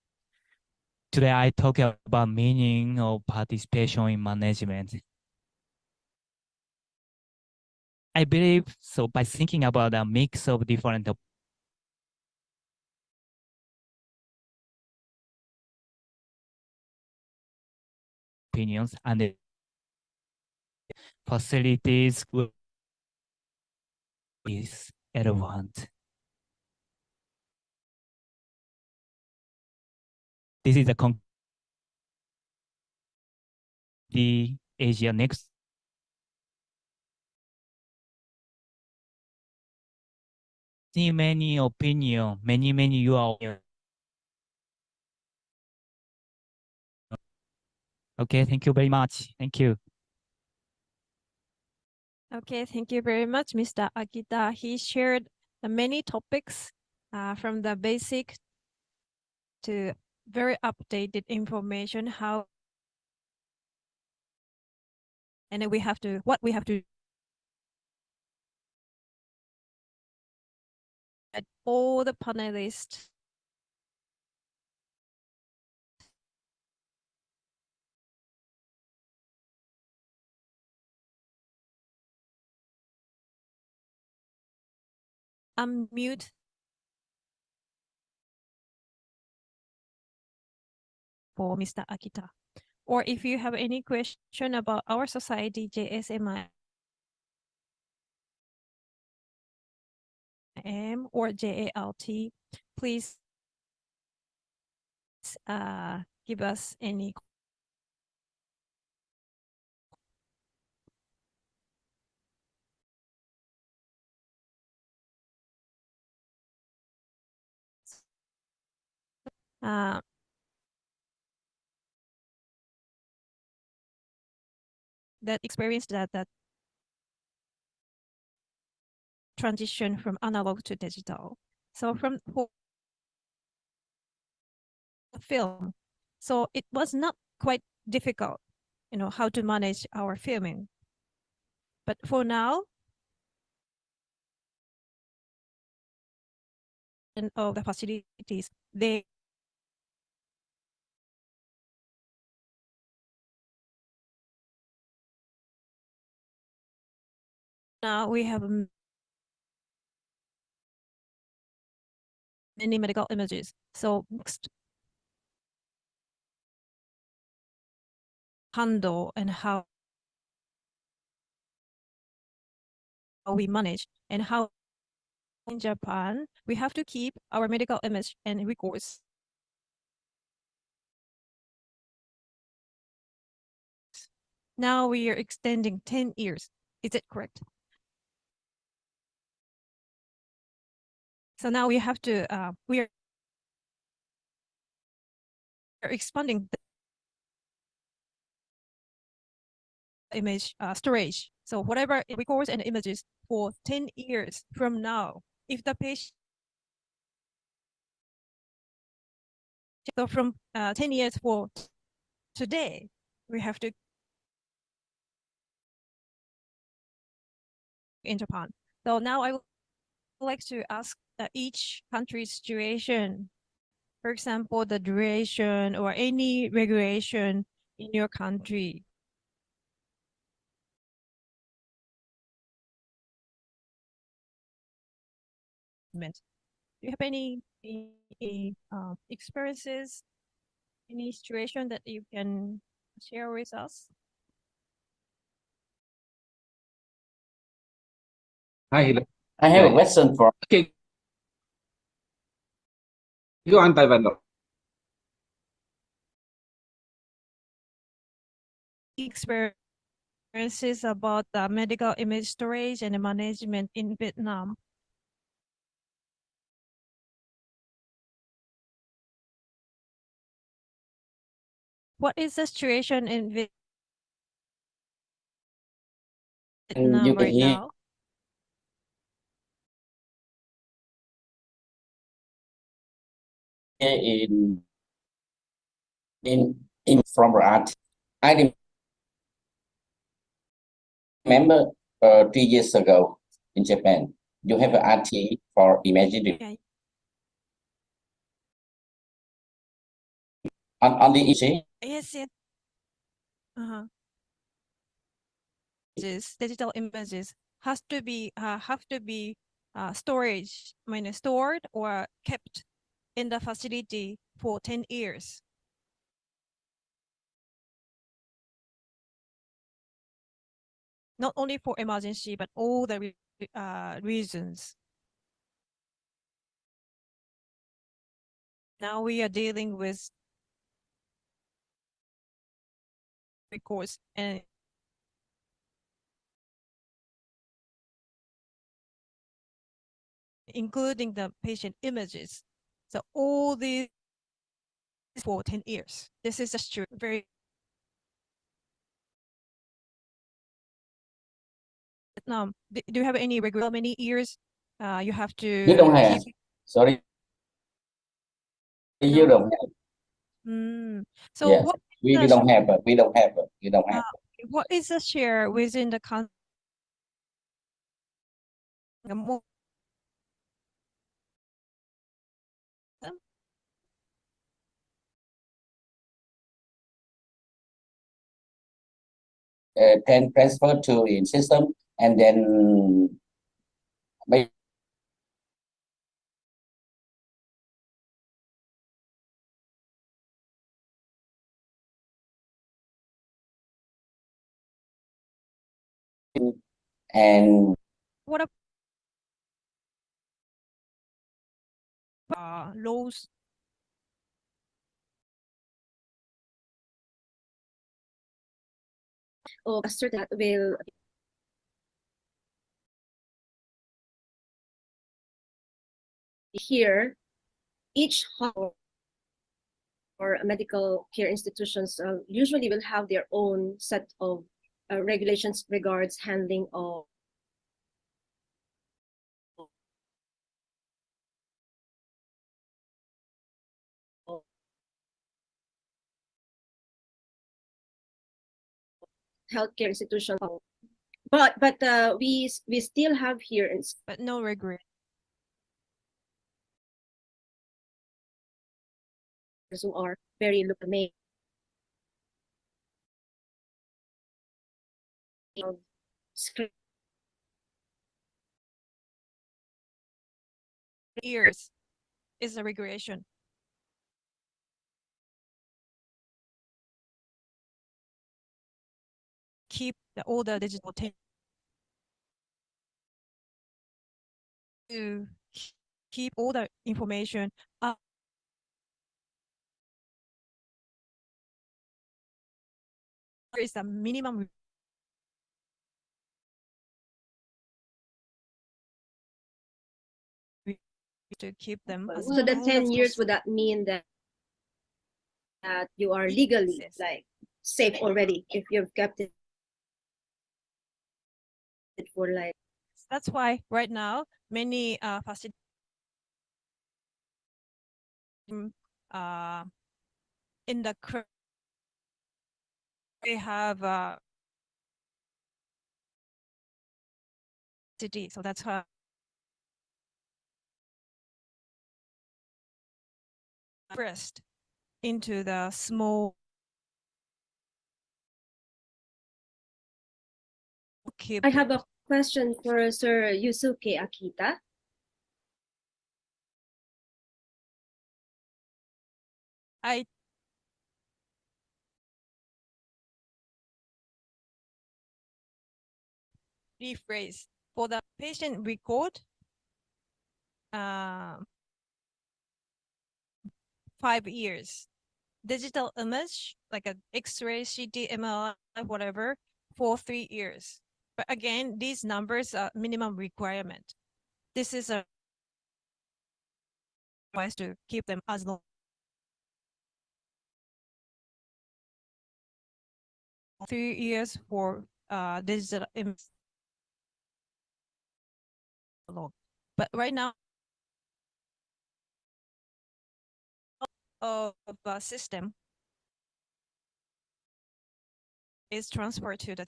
Today I talk about meaning of participation in management. I believe so by thinking about a mix of different opinions and the facilities is relevant. This is the Asia next. Many opinion, many your opinion. Okay, thank you very much. Thank you. Okay, thank you very much, Mr. Akita. He shared the many topics from the basic to very updated information, how and then what we have to at all the panelists unmute for Mr. Akita. Or if you have any question about our society, JSMIM or JALT, please give us any. That experience that transition from analog to digital. So for film, so it was not quite difficult, how to manage our filming. But for now, and all the facilities, now we have many medical images. So next, handle and how we manage and how in Japan, we have to keep our medical image and records. Now we are extending 10 years. Is it correct? So now we have to, we are expanding the image storage So whatever it records and images for 10 years from now, if the patient, so from 10 years for today, we have to in Japan. So now I would like to ask each country's situation. For example, the duration or any regulation in your country. Do you have any experiences, any situation that you can share with us? Hi, hello. I have a Right. question for Okay. Go on, Taiwan. Experiences about the medical image storage and management in Vietnam. What is the situation in you Vietnam can right hear now? in from art. I remember 3 years ago in Japan, you have an RT for imagery. Yeah. On the image, Yes, yes. Digital images have to be storage, stored or kept in the facility for 10 years. Not only for emergency, but all the reasons. Now we are dealing with records and including the patient images. So all these for 10 years. This is just true. Very Vietnam. Do you have any regular many years? You have to you don't have. keep. Sorry, you don't have. So Yes, what we the don't have. We don't have. We don't have. what is the share within the country? 10 transfer to in system, and then maybe and What about laws? Of a certain that will here each hospital or medical care institutions usually will have their own set of regulations regards handling of healthcare institutions. But we still have here in But no regret. who are very made of Years is a regression. Keep all the digital to keep all the information up. There is a minimum to keep them as so the long 10 as years, would that mean that you are legally Yes. like safe already if you've kept it for like That's why right now many facilities in the we have city, so that's why first into the small I have a question for Sir Yusuke Akita. I rephrase for the patient record 5 years digital image like a x-ray CT MRI whatever for 3 years, but again these numbers are minimum requirement. This is a advice to keep them as long 3 years for digital image alone. But right now of a system is transferred to the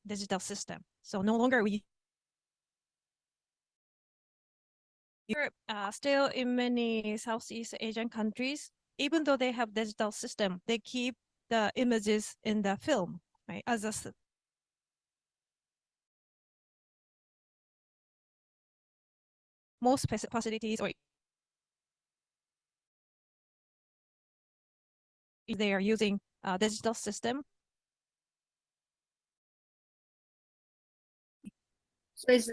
digital system. So no longer we Europe, still in many Southeast Asian countries, even though they have digital system, they keep the images in the film, right? As a most facilities or if they are using a digital system. So it's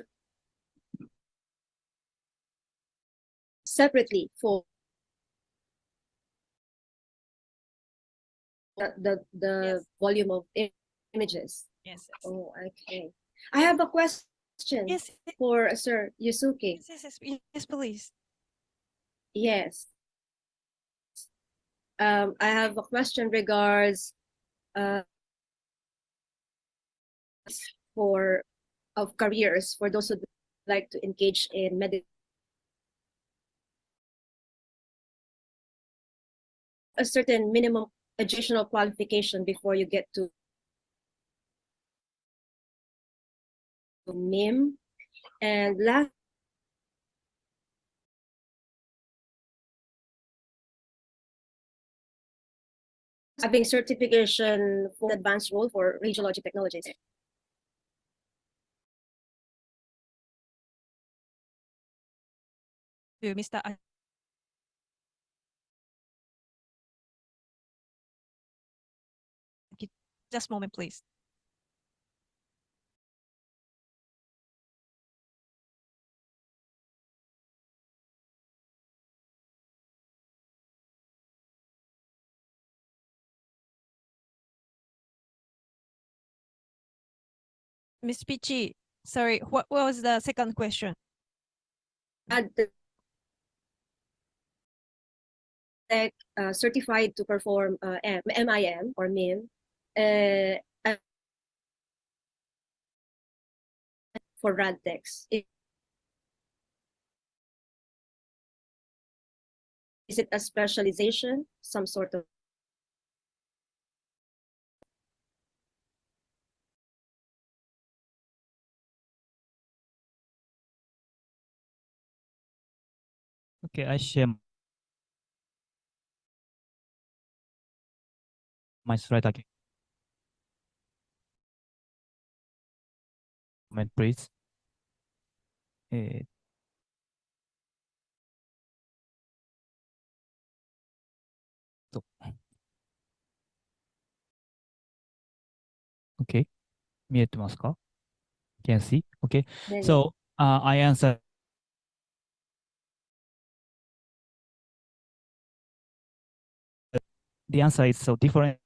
separately for the Yes. volume of images. Yes. Oh, okay. I have a question Yes. for Sir Yusuke. Yes, please. Yes. I have a question regards for of careers for those who like to engage in medical. A certain minimum educational qualification before you get to MIM. And last, having certification for advanced role for Radiologic Technologist. To Mr. Just a moment, please. Ms. Pichi, sorry, what was the second question? Certified to perform MIM or MIM for RadTechs. Is it a specialization, some sort of? Okay, I share my slide again. Moment, please. Okay, 見えてますか? Can see? Okay, so I answer. The answer is so different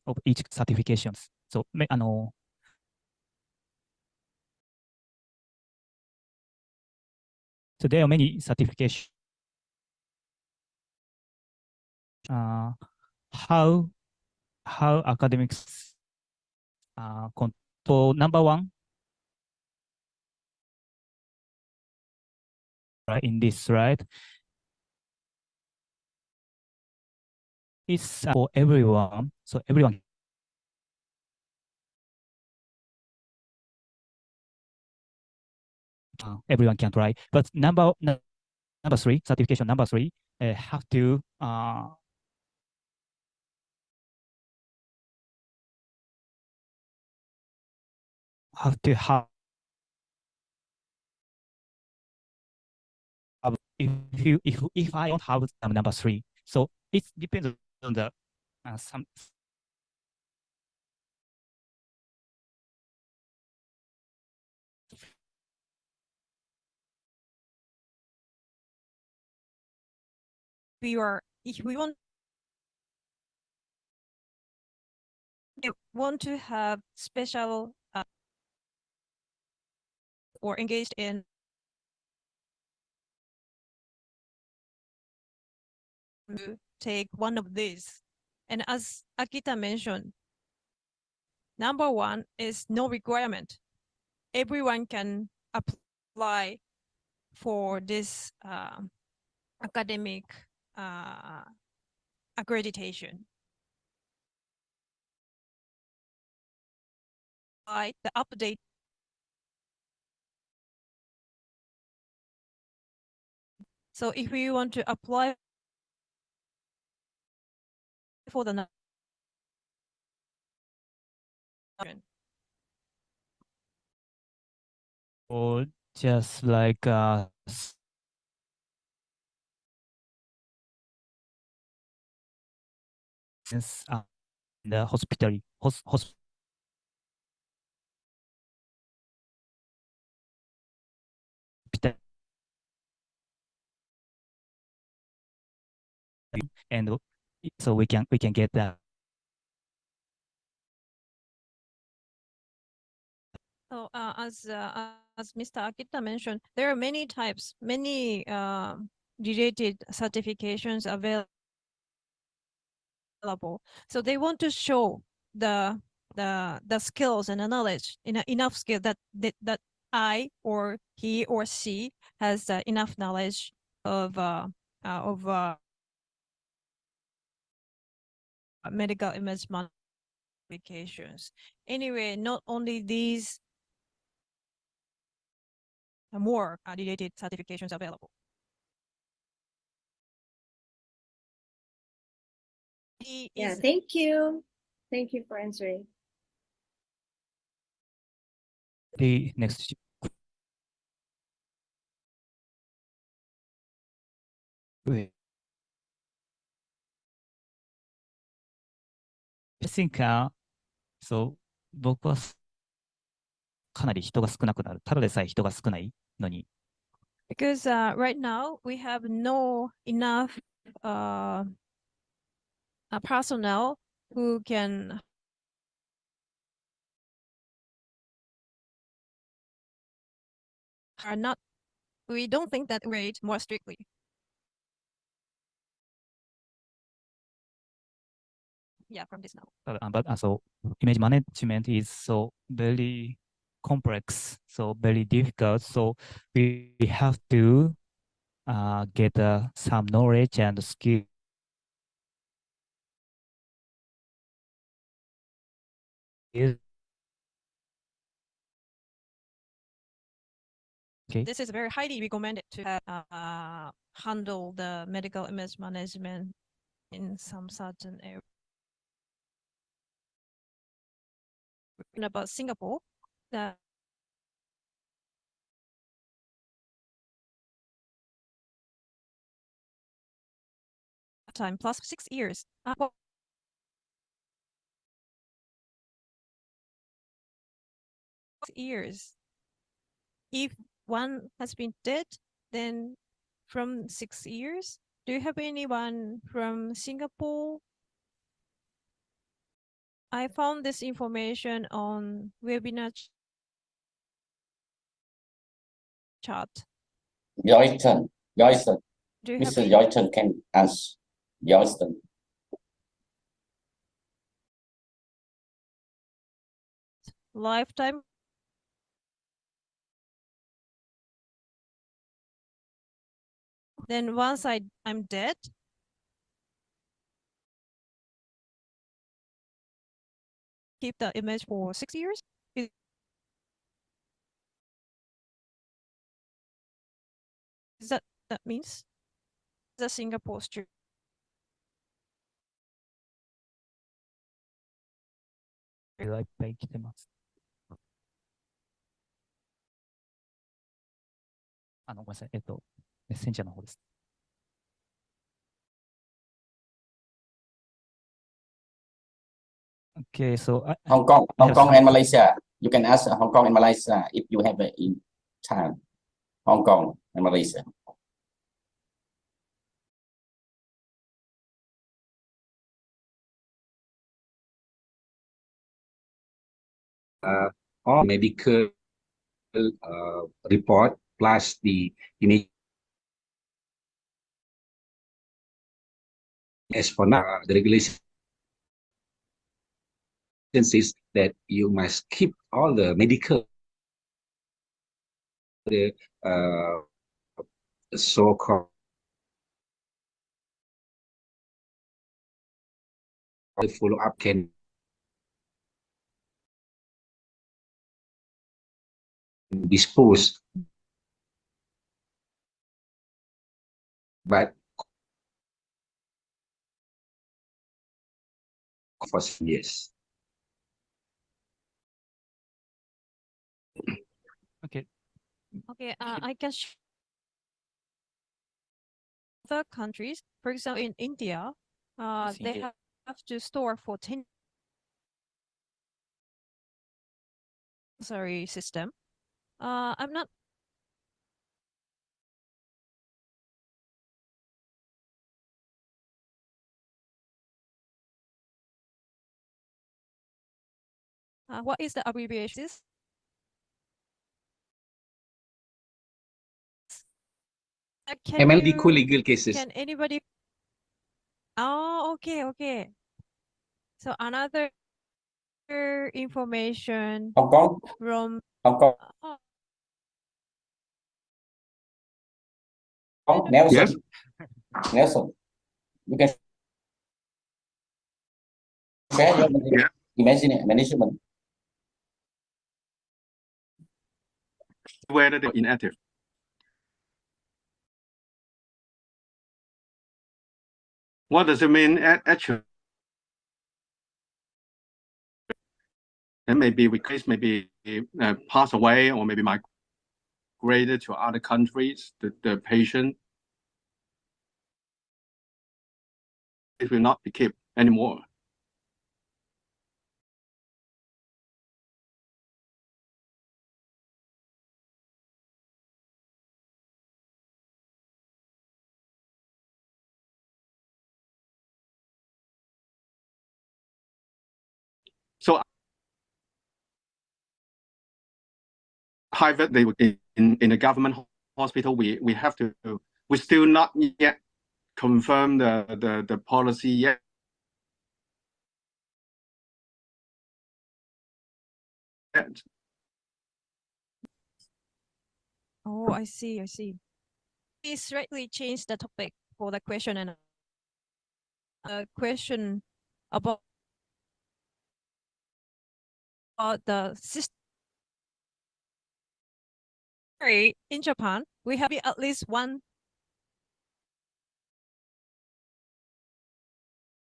of each certifications. So, so there are many certifications. How academics control number one in this slide is for everyone. So everyone can try. But number 3, certification number 3, have to have if I don't have number 3, so it depends on the some if we want to have special or engaged in to take one of these. And as Akita mentioned, number 1 is no requirement. Everyone can apply for this academic accreditation. The update so if we want to apply for the or just like since the hospitality and so we can get that. So as Mr. Akita mentioned, there are many types, many related certifications available. So they want to show the skills and the knowledge, enough skill that I or he or she has enough knowledge of medical image applications. Anyway, not only these, more related certifications available. Yeah, thank you. Thank you for answering. The next I think so 僕はかなり人が少なくなる。ただでさえ人が少ないのに。Because right now we have no enough personnel who can are not. We don't think that rate more strictly. Yeah, from this now. But so image management is so very complex, so very difficult. So we have to get some knowledge and skill. Okay. This is very highly recommended to handle the medical image management in some certain area. About Singapore, the time plus 6 years. 6 years. If one has been dead, then from 6 years. Do you have anyone from Singapore? I found this information on webinar chat. Joyson, Do you have Mr. any? Joyson can answer. Joyson. Lifetime Then once I'm dead, keep the image for 6 years. Is that means the Singapore street?いっぱい来てます。ごめんなさい。メッセンジャーの方です。Okay, so Hong Kong, I Hong have Kong some and Malaysia. You can ask Hong Kong and Malaysia if you have in time. Hong Kong and Malaysia. All medical report plus the image. As for now, the regulation says that you must keep all the medical, the so-called follow-up can dispose, but for some years. Okay. Okay, I can show other countries. For example, in India, Yes, they India. have to store for 10 system. I'm not what is the abbreviation? MLD co-legal cases. Can anybody? Oh, okay. So another information Hong Kong, from Hong Kong, Nelson. Yes. Nelson, you can share your management. Whether they're inactive. What does it mean actually? And maybe replaced, maybe pass away, or maybe migrated to other countries. The patient, it will not be kept anymore. So private, they would in the government hospital, we have to, we still not yet confirm the policy yet. Oh, I see. Please slightly change the topic for the question and a question about the system. In Japan, we have at least one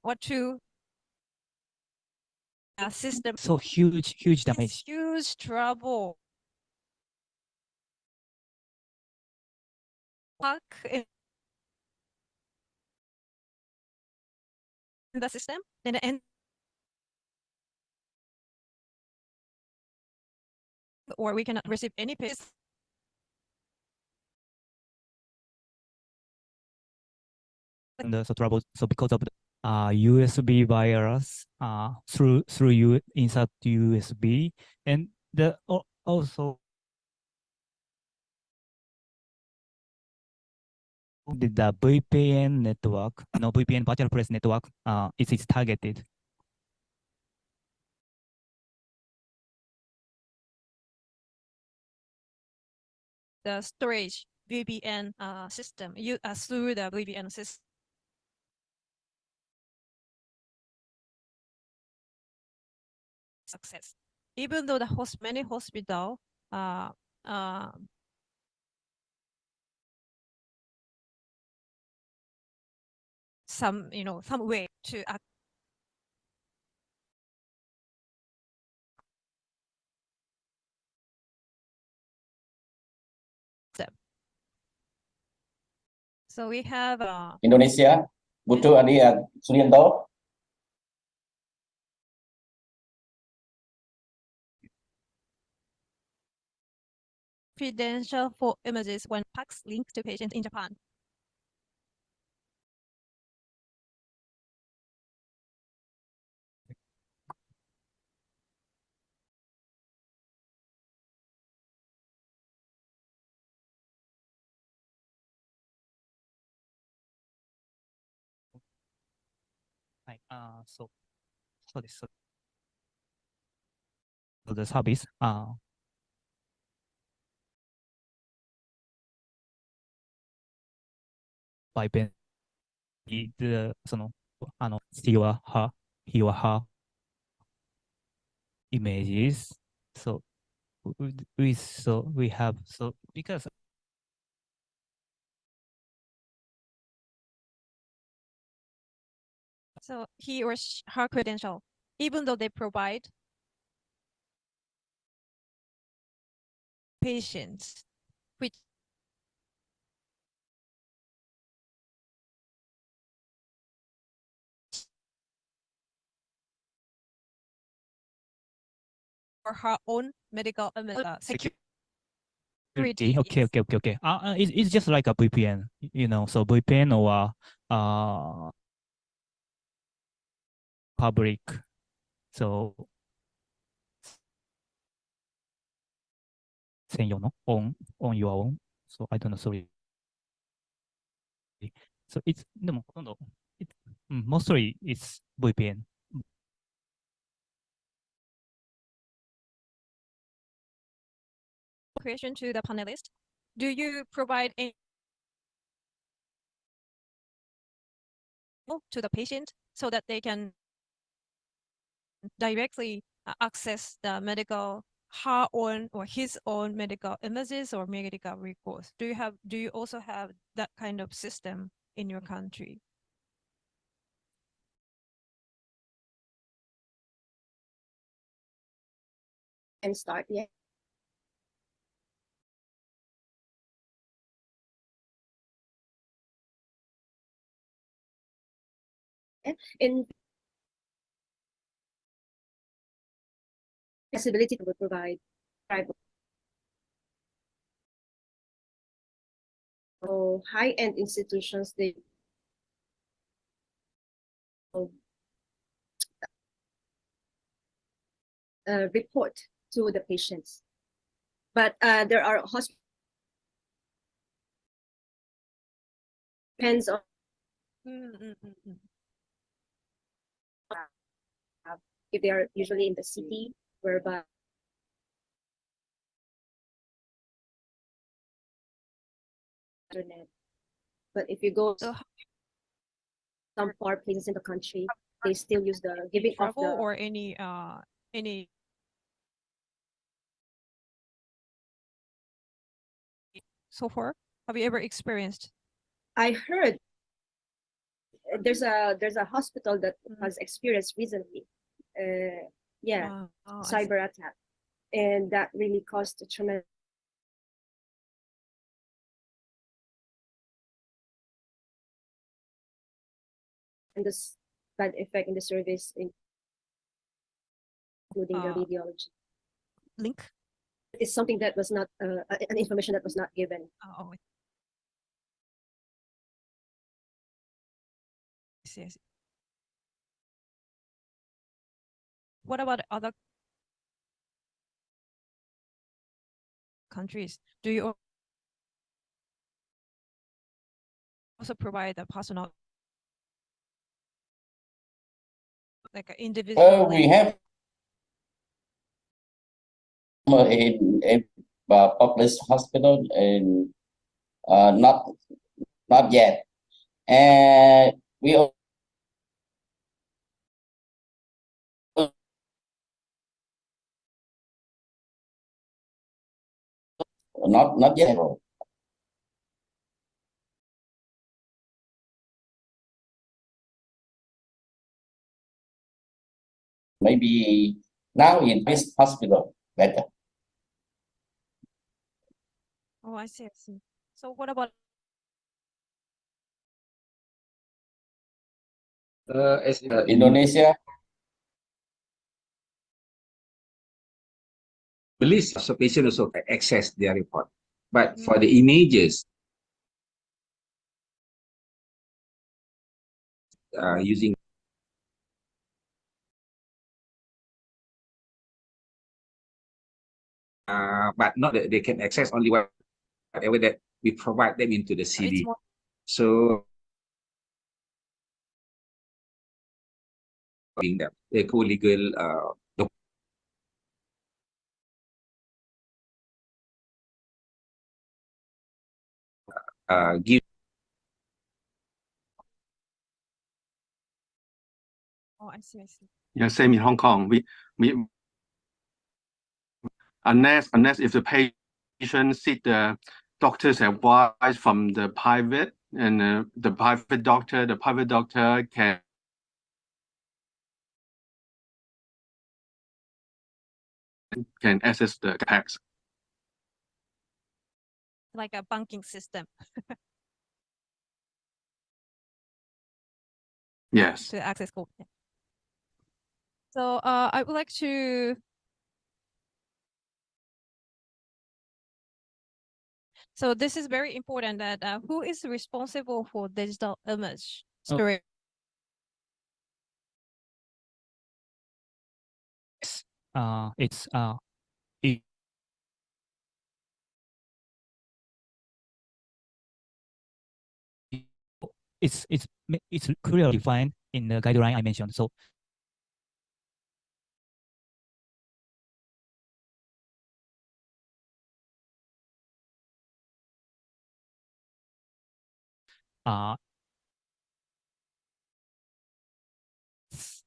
or two system. So huge damage. It's huge trouble. In the system, and or we cannot receive any pay. And so trouble. So because of the USB virus, through you insert USB, and also the VPN network, VPN virtual press network, is targeted. The storage VPN system, through the VPN system. Success, even though many hospital some way to accept. So we have Indonesia, butuh Adia Sulianto. credential for images when fax linked to patients in Japan. So the service by Ben the he or her images. So we have because So he or her credential, even though they provide patients, which or her own medical security. Okay. It's just like a VPN, so VPN or public. So on your own. So I don't know, sorry. So it's no, mostly it's VPN. Question to the panelists: do you provide any to the patient so that they can directly access the her own or his own medical images or medical records? Do you also have that kind of system in your country? And start, yeah. In accessibility to provide private or high-end institutions, they report to the patients. But there are hospitals depends on if they are usually in the city, whereby internet. But if you go some far places in the country, they still use the giving of the or any so far. Have you ever experienced? I heard there's a hospital that has experienced recently, cyber attack, and that really caused a tremendous bad effect in the service, including the radiology. Link? It's something that was not an information that was not given. Yes. What about other countries? Do you also provide a personal, like an individual? We have in a public hospital in not yet. And we not yet. Maybe now in this hospital better. Oh, I see. I see. So what about As Indonesia? the list, so patient also can access their report. But for the images, using but not that they can access only whatever that we provide them into the it's CD. more So in the co-legal give oh, I see, I see. Yeah, same in Hong Kong. We unless if the patient seek the doctor's advice from the private and the private doctor can access the packs. Like a banking system Yes. to access code. Yeah. So I would like to so this is very important that who is responsible for digital image storage? It's it's clearly defined in the guideline I mentioned. So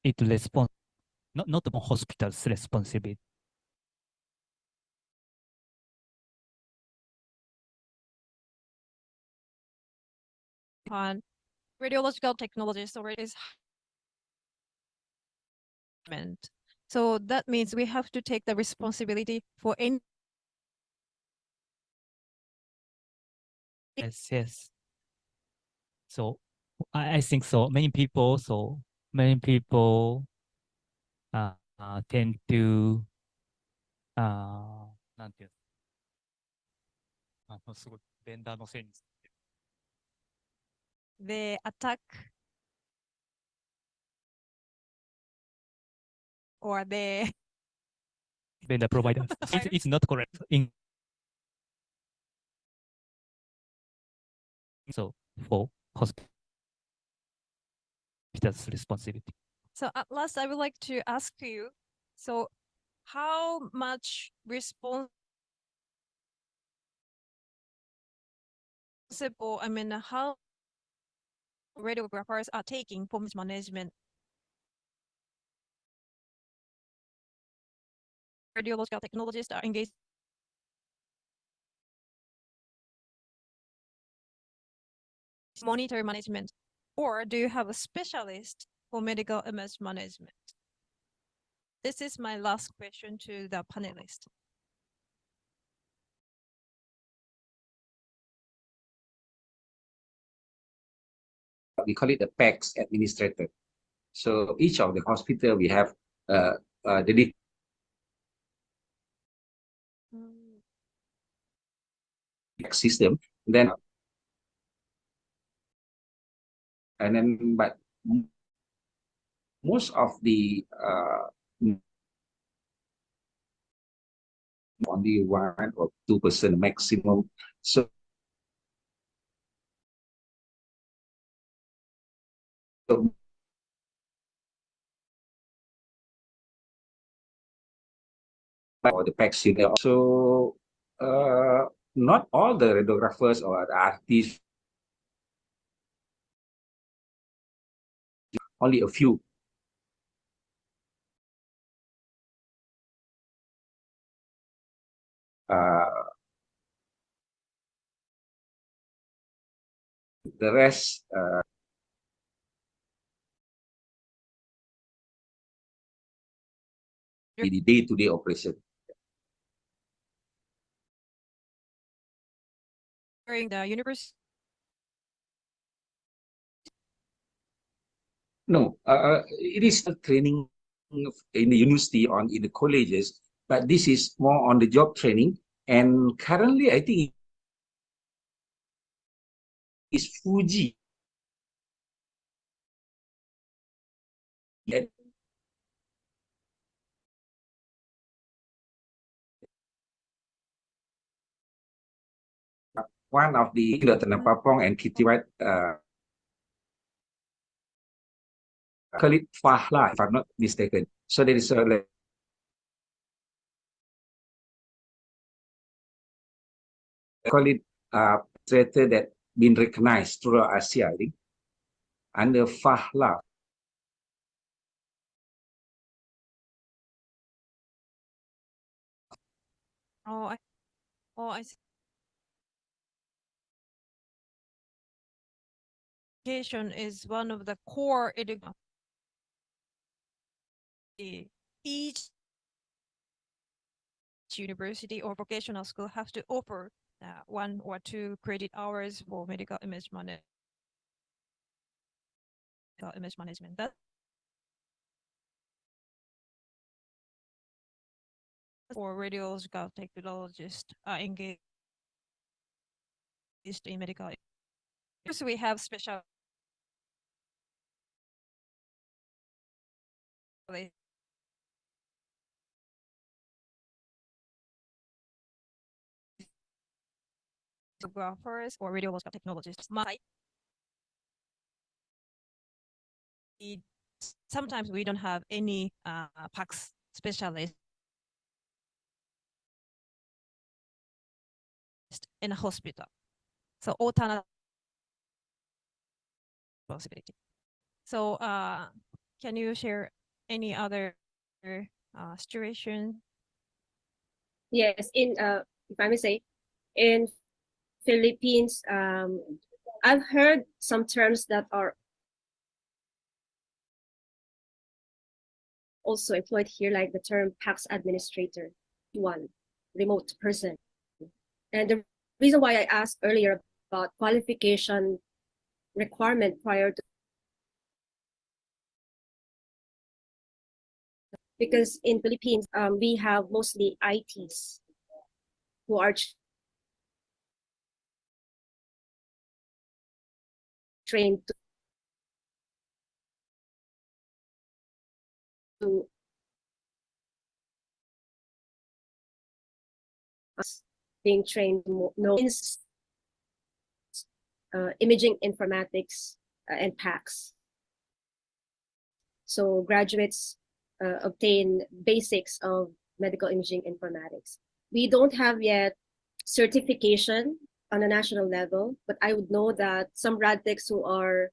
it respond not the hospital's responsibility. On radiological technologists or is so that means we have to take the responsibility for any Yes. So I think so. Many people tend to なんていうのすごいベンダーのせいに they attack or they vendor provider. It's not correct. So for hospital's responsibility. So at last, I would like to ask you, so how much responsible, I mean, how radiographers are taking for management? Radiological technologists are engaged monitor management, or do you have a specialist for medical image management? This is my last question to the panelists. we call it the PACS administrator. So each of the hospital we have the system. Then but most of the only 1 or 2% maximum. So or the PACS unit. So not all the radiographers or the artists, only a few. The rest the day-to-day operation. During the university. No, it is a training in the university or in the colleges, but this is more on the job training. And currently, I think it's Fuji. One of the Dr. Napapong and Kitty White call it Fahla, if I'm not mistaken. So there is a call it theater that been recognized throughout Asia, I think, under Fahla. Oh, I see. Education is one of the core education. Each university or vocational school have to offer 1 or 2 credit hours for medical image management. That for radiological technologists are engaged in medical. First, we have special radiographers or radiological technologists. Sometimes we don't have any PACS specialists in a hospital. So alternate possibility. So can you share any other situation? Yes, in if I may say, in Philippines, I've heard some terms that are also employed here, like the term PACS administrator, one remote person. And the reason why I asked earlier about qualification requirement prior to, because in Philippines, we have mostly ITs who are trained to being trained imaging informatics and PACS. So graduates obtain basics of medical imaging informatics. We don't have yet certification on a national level, but I would know that some RadTechs who are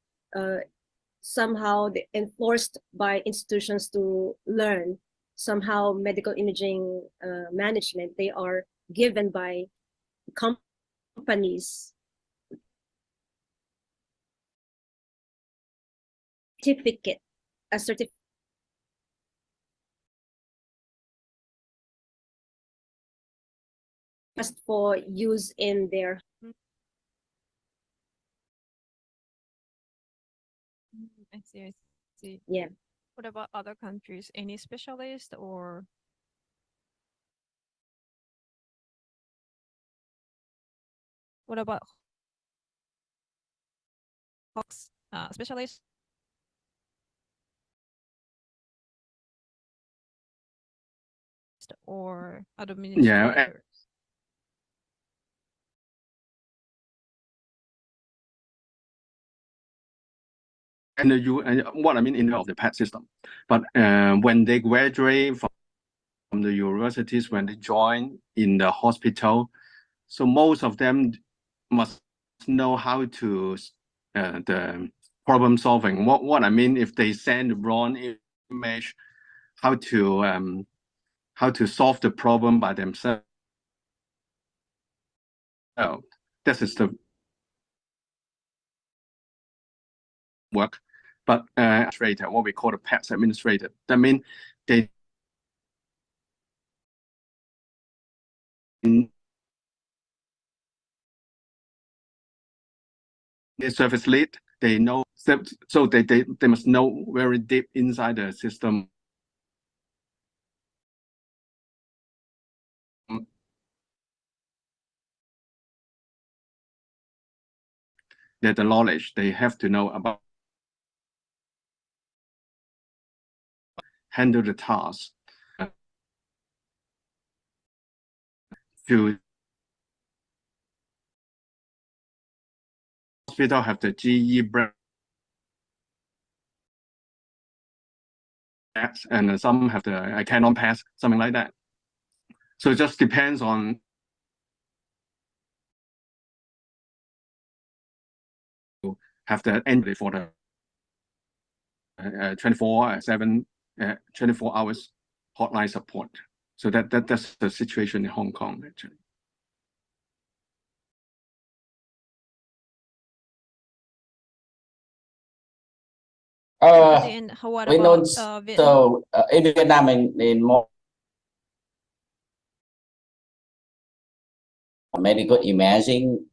somehow enforced by institutions to learn somehow medical imaging management, they are given by companies a certificate just for use in their. I see. Yeah. What about other countries? Any specialist or? What about Hawks specialist? Or administrators? And what I mean in of the PET system, but when they graduate from the universities, when they join in the hospital, So most of them must know how to the problem solving. What I mean, if they send the wrong image, how to solve the problem by themselves. This is the work. But administrator, what we call the PATS administrator, that means they the service lead, they know, so they must know very deep inside the system. That the knowledge they have to know about handle the task. To hospital have the GE brand, and some have the Canon pass, something like that. So it just depends on have the entry for the 24/7, 24 hours hotline support. So that's the situation in Hong Kong actually. And what We know about Vietnam? so in Vietnam in more medical imaging.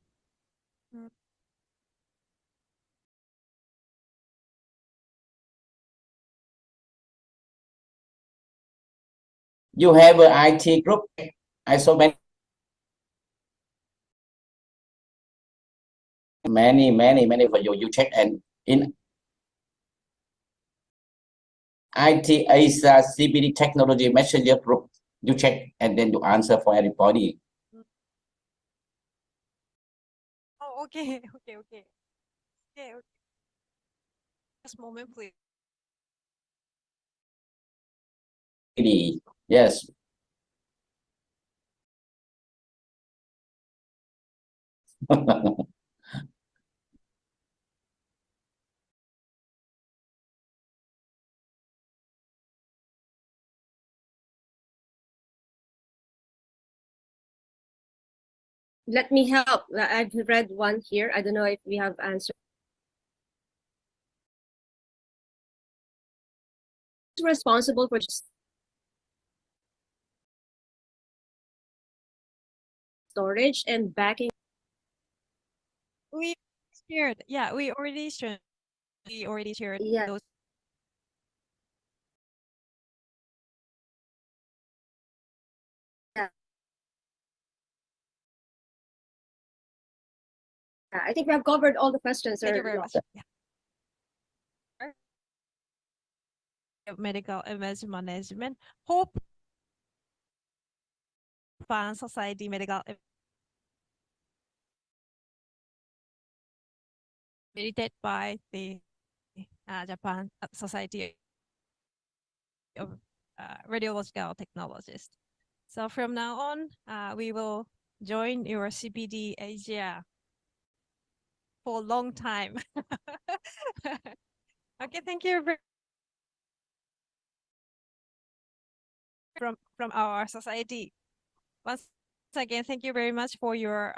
You have an IT group. I saw many for you. You check and in IT ASA CPD technology messenger group. You check and then you answer for everybody. Oh, okay. Just a moment, please. Yes. Let me help. I've read one here. I don't know if we have answered. Responsible for storage and backing. We shared. Yeah, we already shared. Yeah. Those. Yeah. I think we have covered all the questions. Thank you very much. Yeah. Medical image management. Hope Japan Society Medical created by the Japan Society of Radiological Technologist. So from now on, we will join your CPDASIA for a long time. Okay, thank you from our society. Once again, thank you very much for your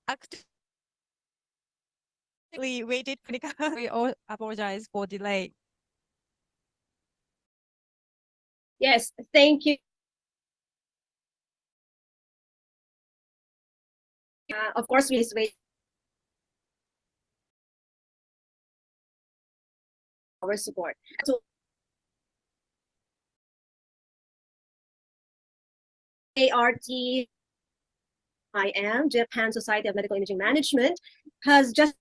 actually waited. We all apologize for delay. Yes, thank you. Of course, we just wait our support. So, JART IM, Japan Society of Medical Imaging Management, has just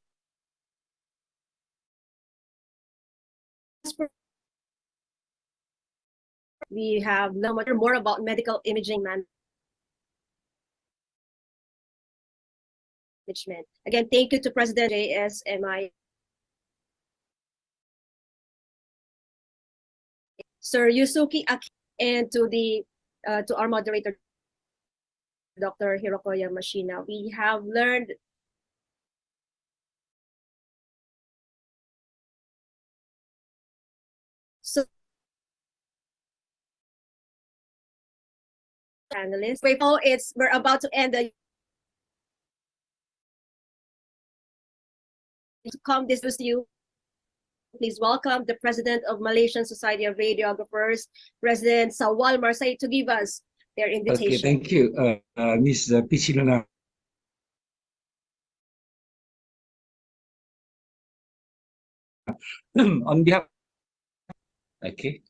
we have no much more about medical imaging management. Again, thank you to President JSMI. Sir Yusuke AKITA, and to our moderator, Dr. Hiroko YAMASHINA. We have learned so panelists. We're about to end the to come this to you. Please welcome the President of Malaysian Society of Radiographers, President Sawal Marsay, to give us their invitation. Okay, thank you, Ms. Pichiluna. On behalf, okay,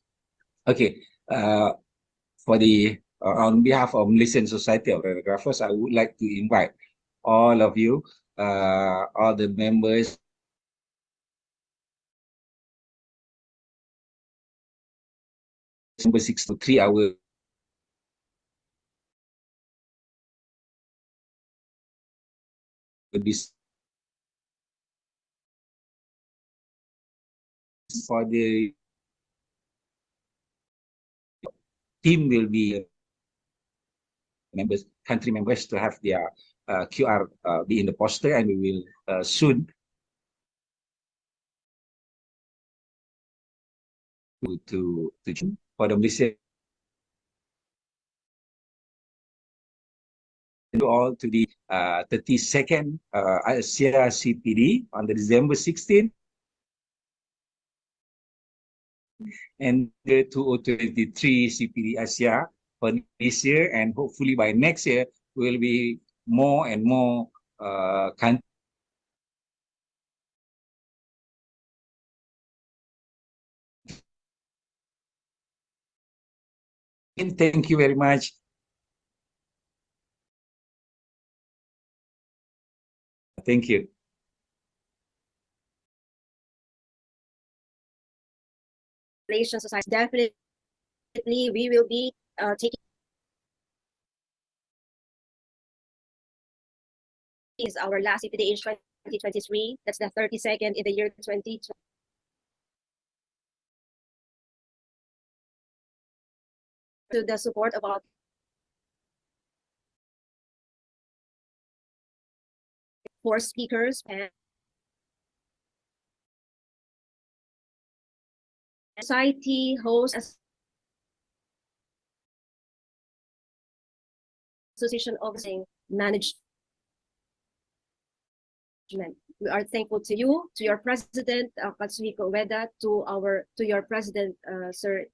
on behalf of Malaysian Society of Radiographers, I would like to invite all of you, all the members, number 6 to 3 hour this for the team will be members, country members, to have their QR be in the poster, and we will soon to for the Malaysia all to the 32nd ASIA CPD on the December 16th, and the 2023 CPDASIA for this year, and hopefully by next year will be more and more countries. Thank you very much. Thank you. Malaysian Society, definitely we will be taking is our last CPD in 2023. That's the 32nd in the year 2020. To the support of our four speakers and society host association of management. We are thankful to you, to your president, Katsuhiko UEDA, to your president, Sir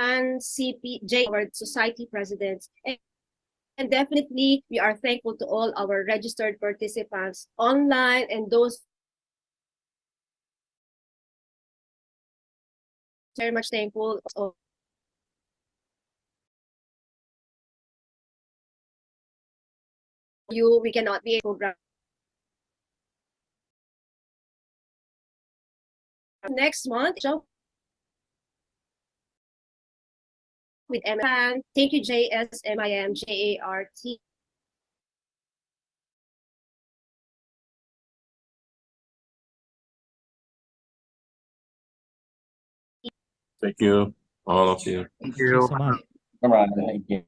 and CPJ, our society presidents, and definitely we are thankful to all our registered participants online and those very much thankful of you. We cannot be a program next month with MN. Thank you, JSMIM, JART. Thank you, all of you. Thank you so much. All right, thank you.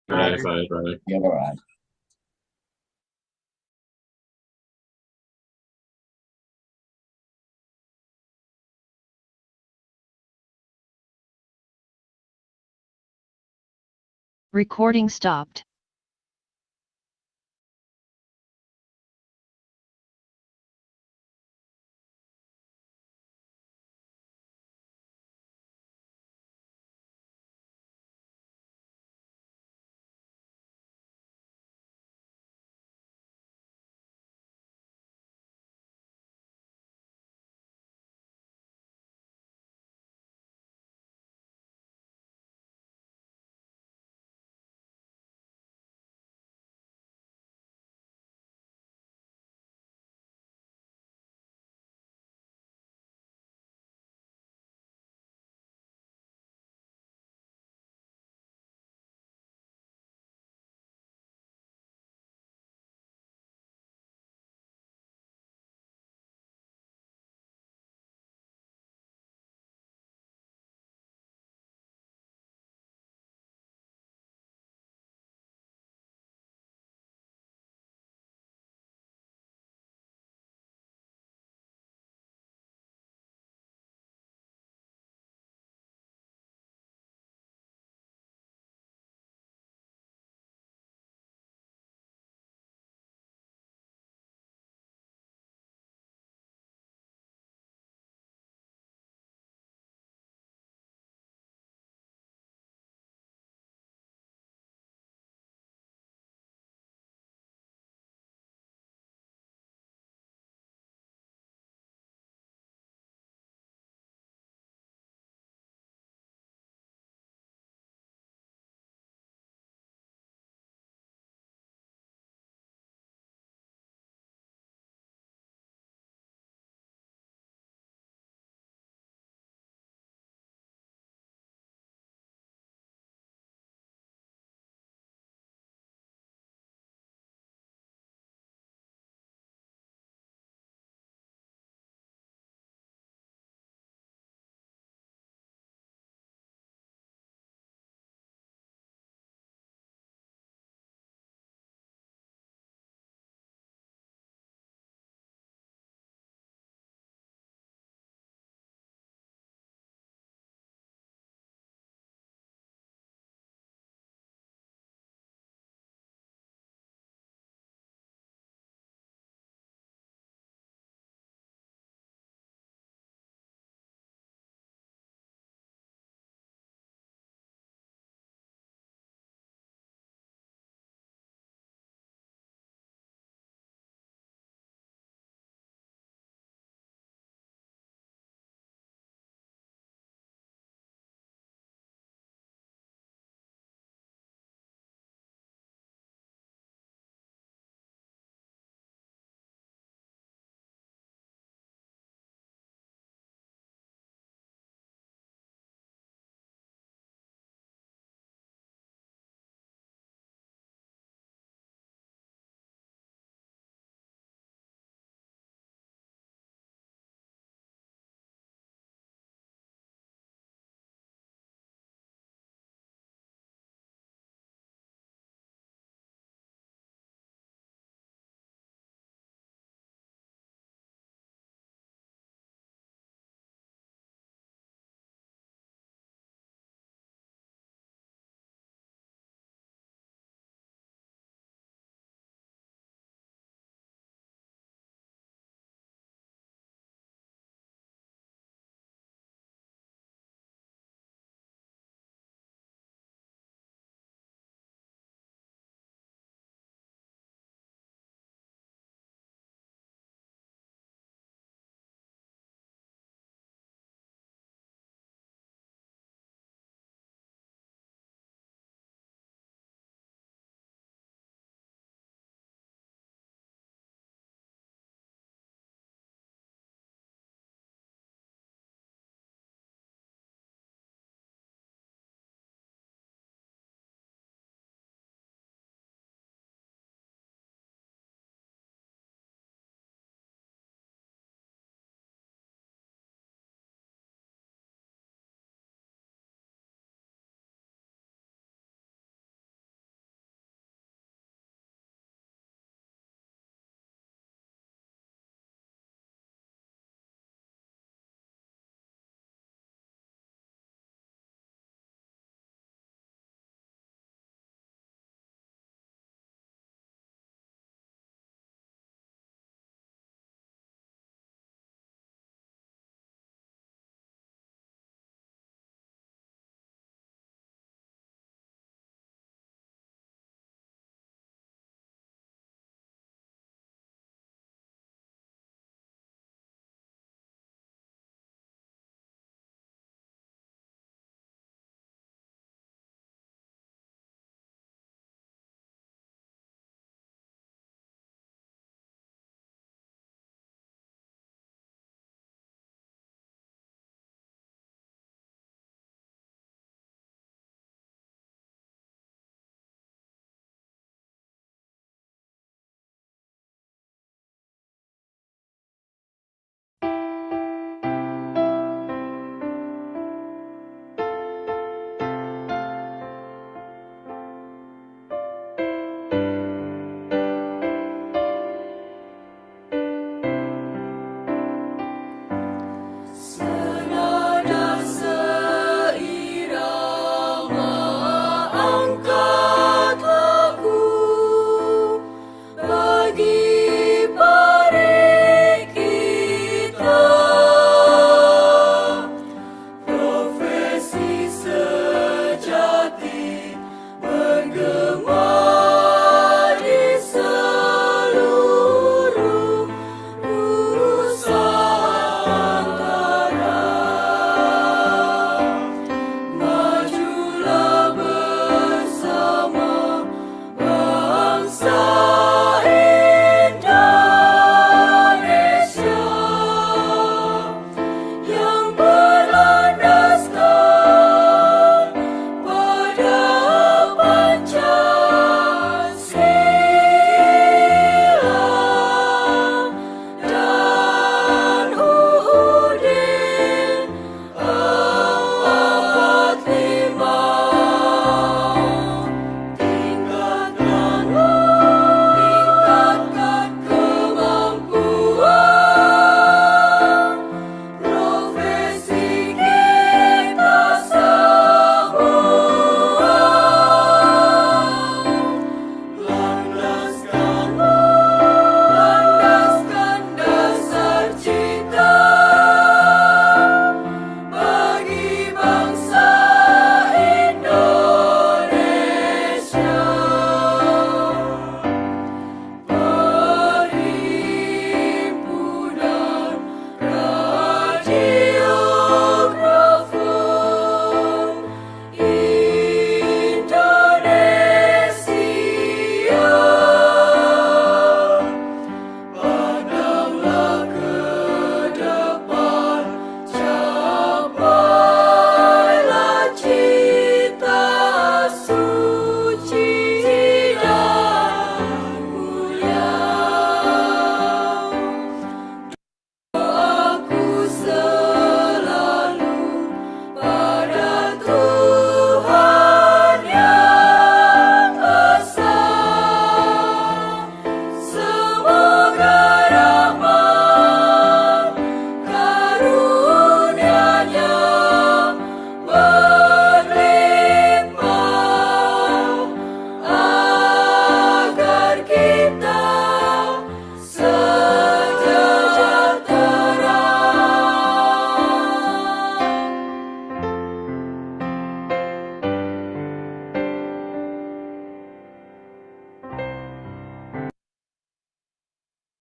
Bye, bye, bye. Yeah, all right. Recording stopped.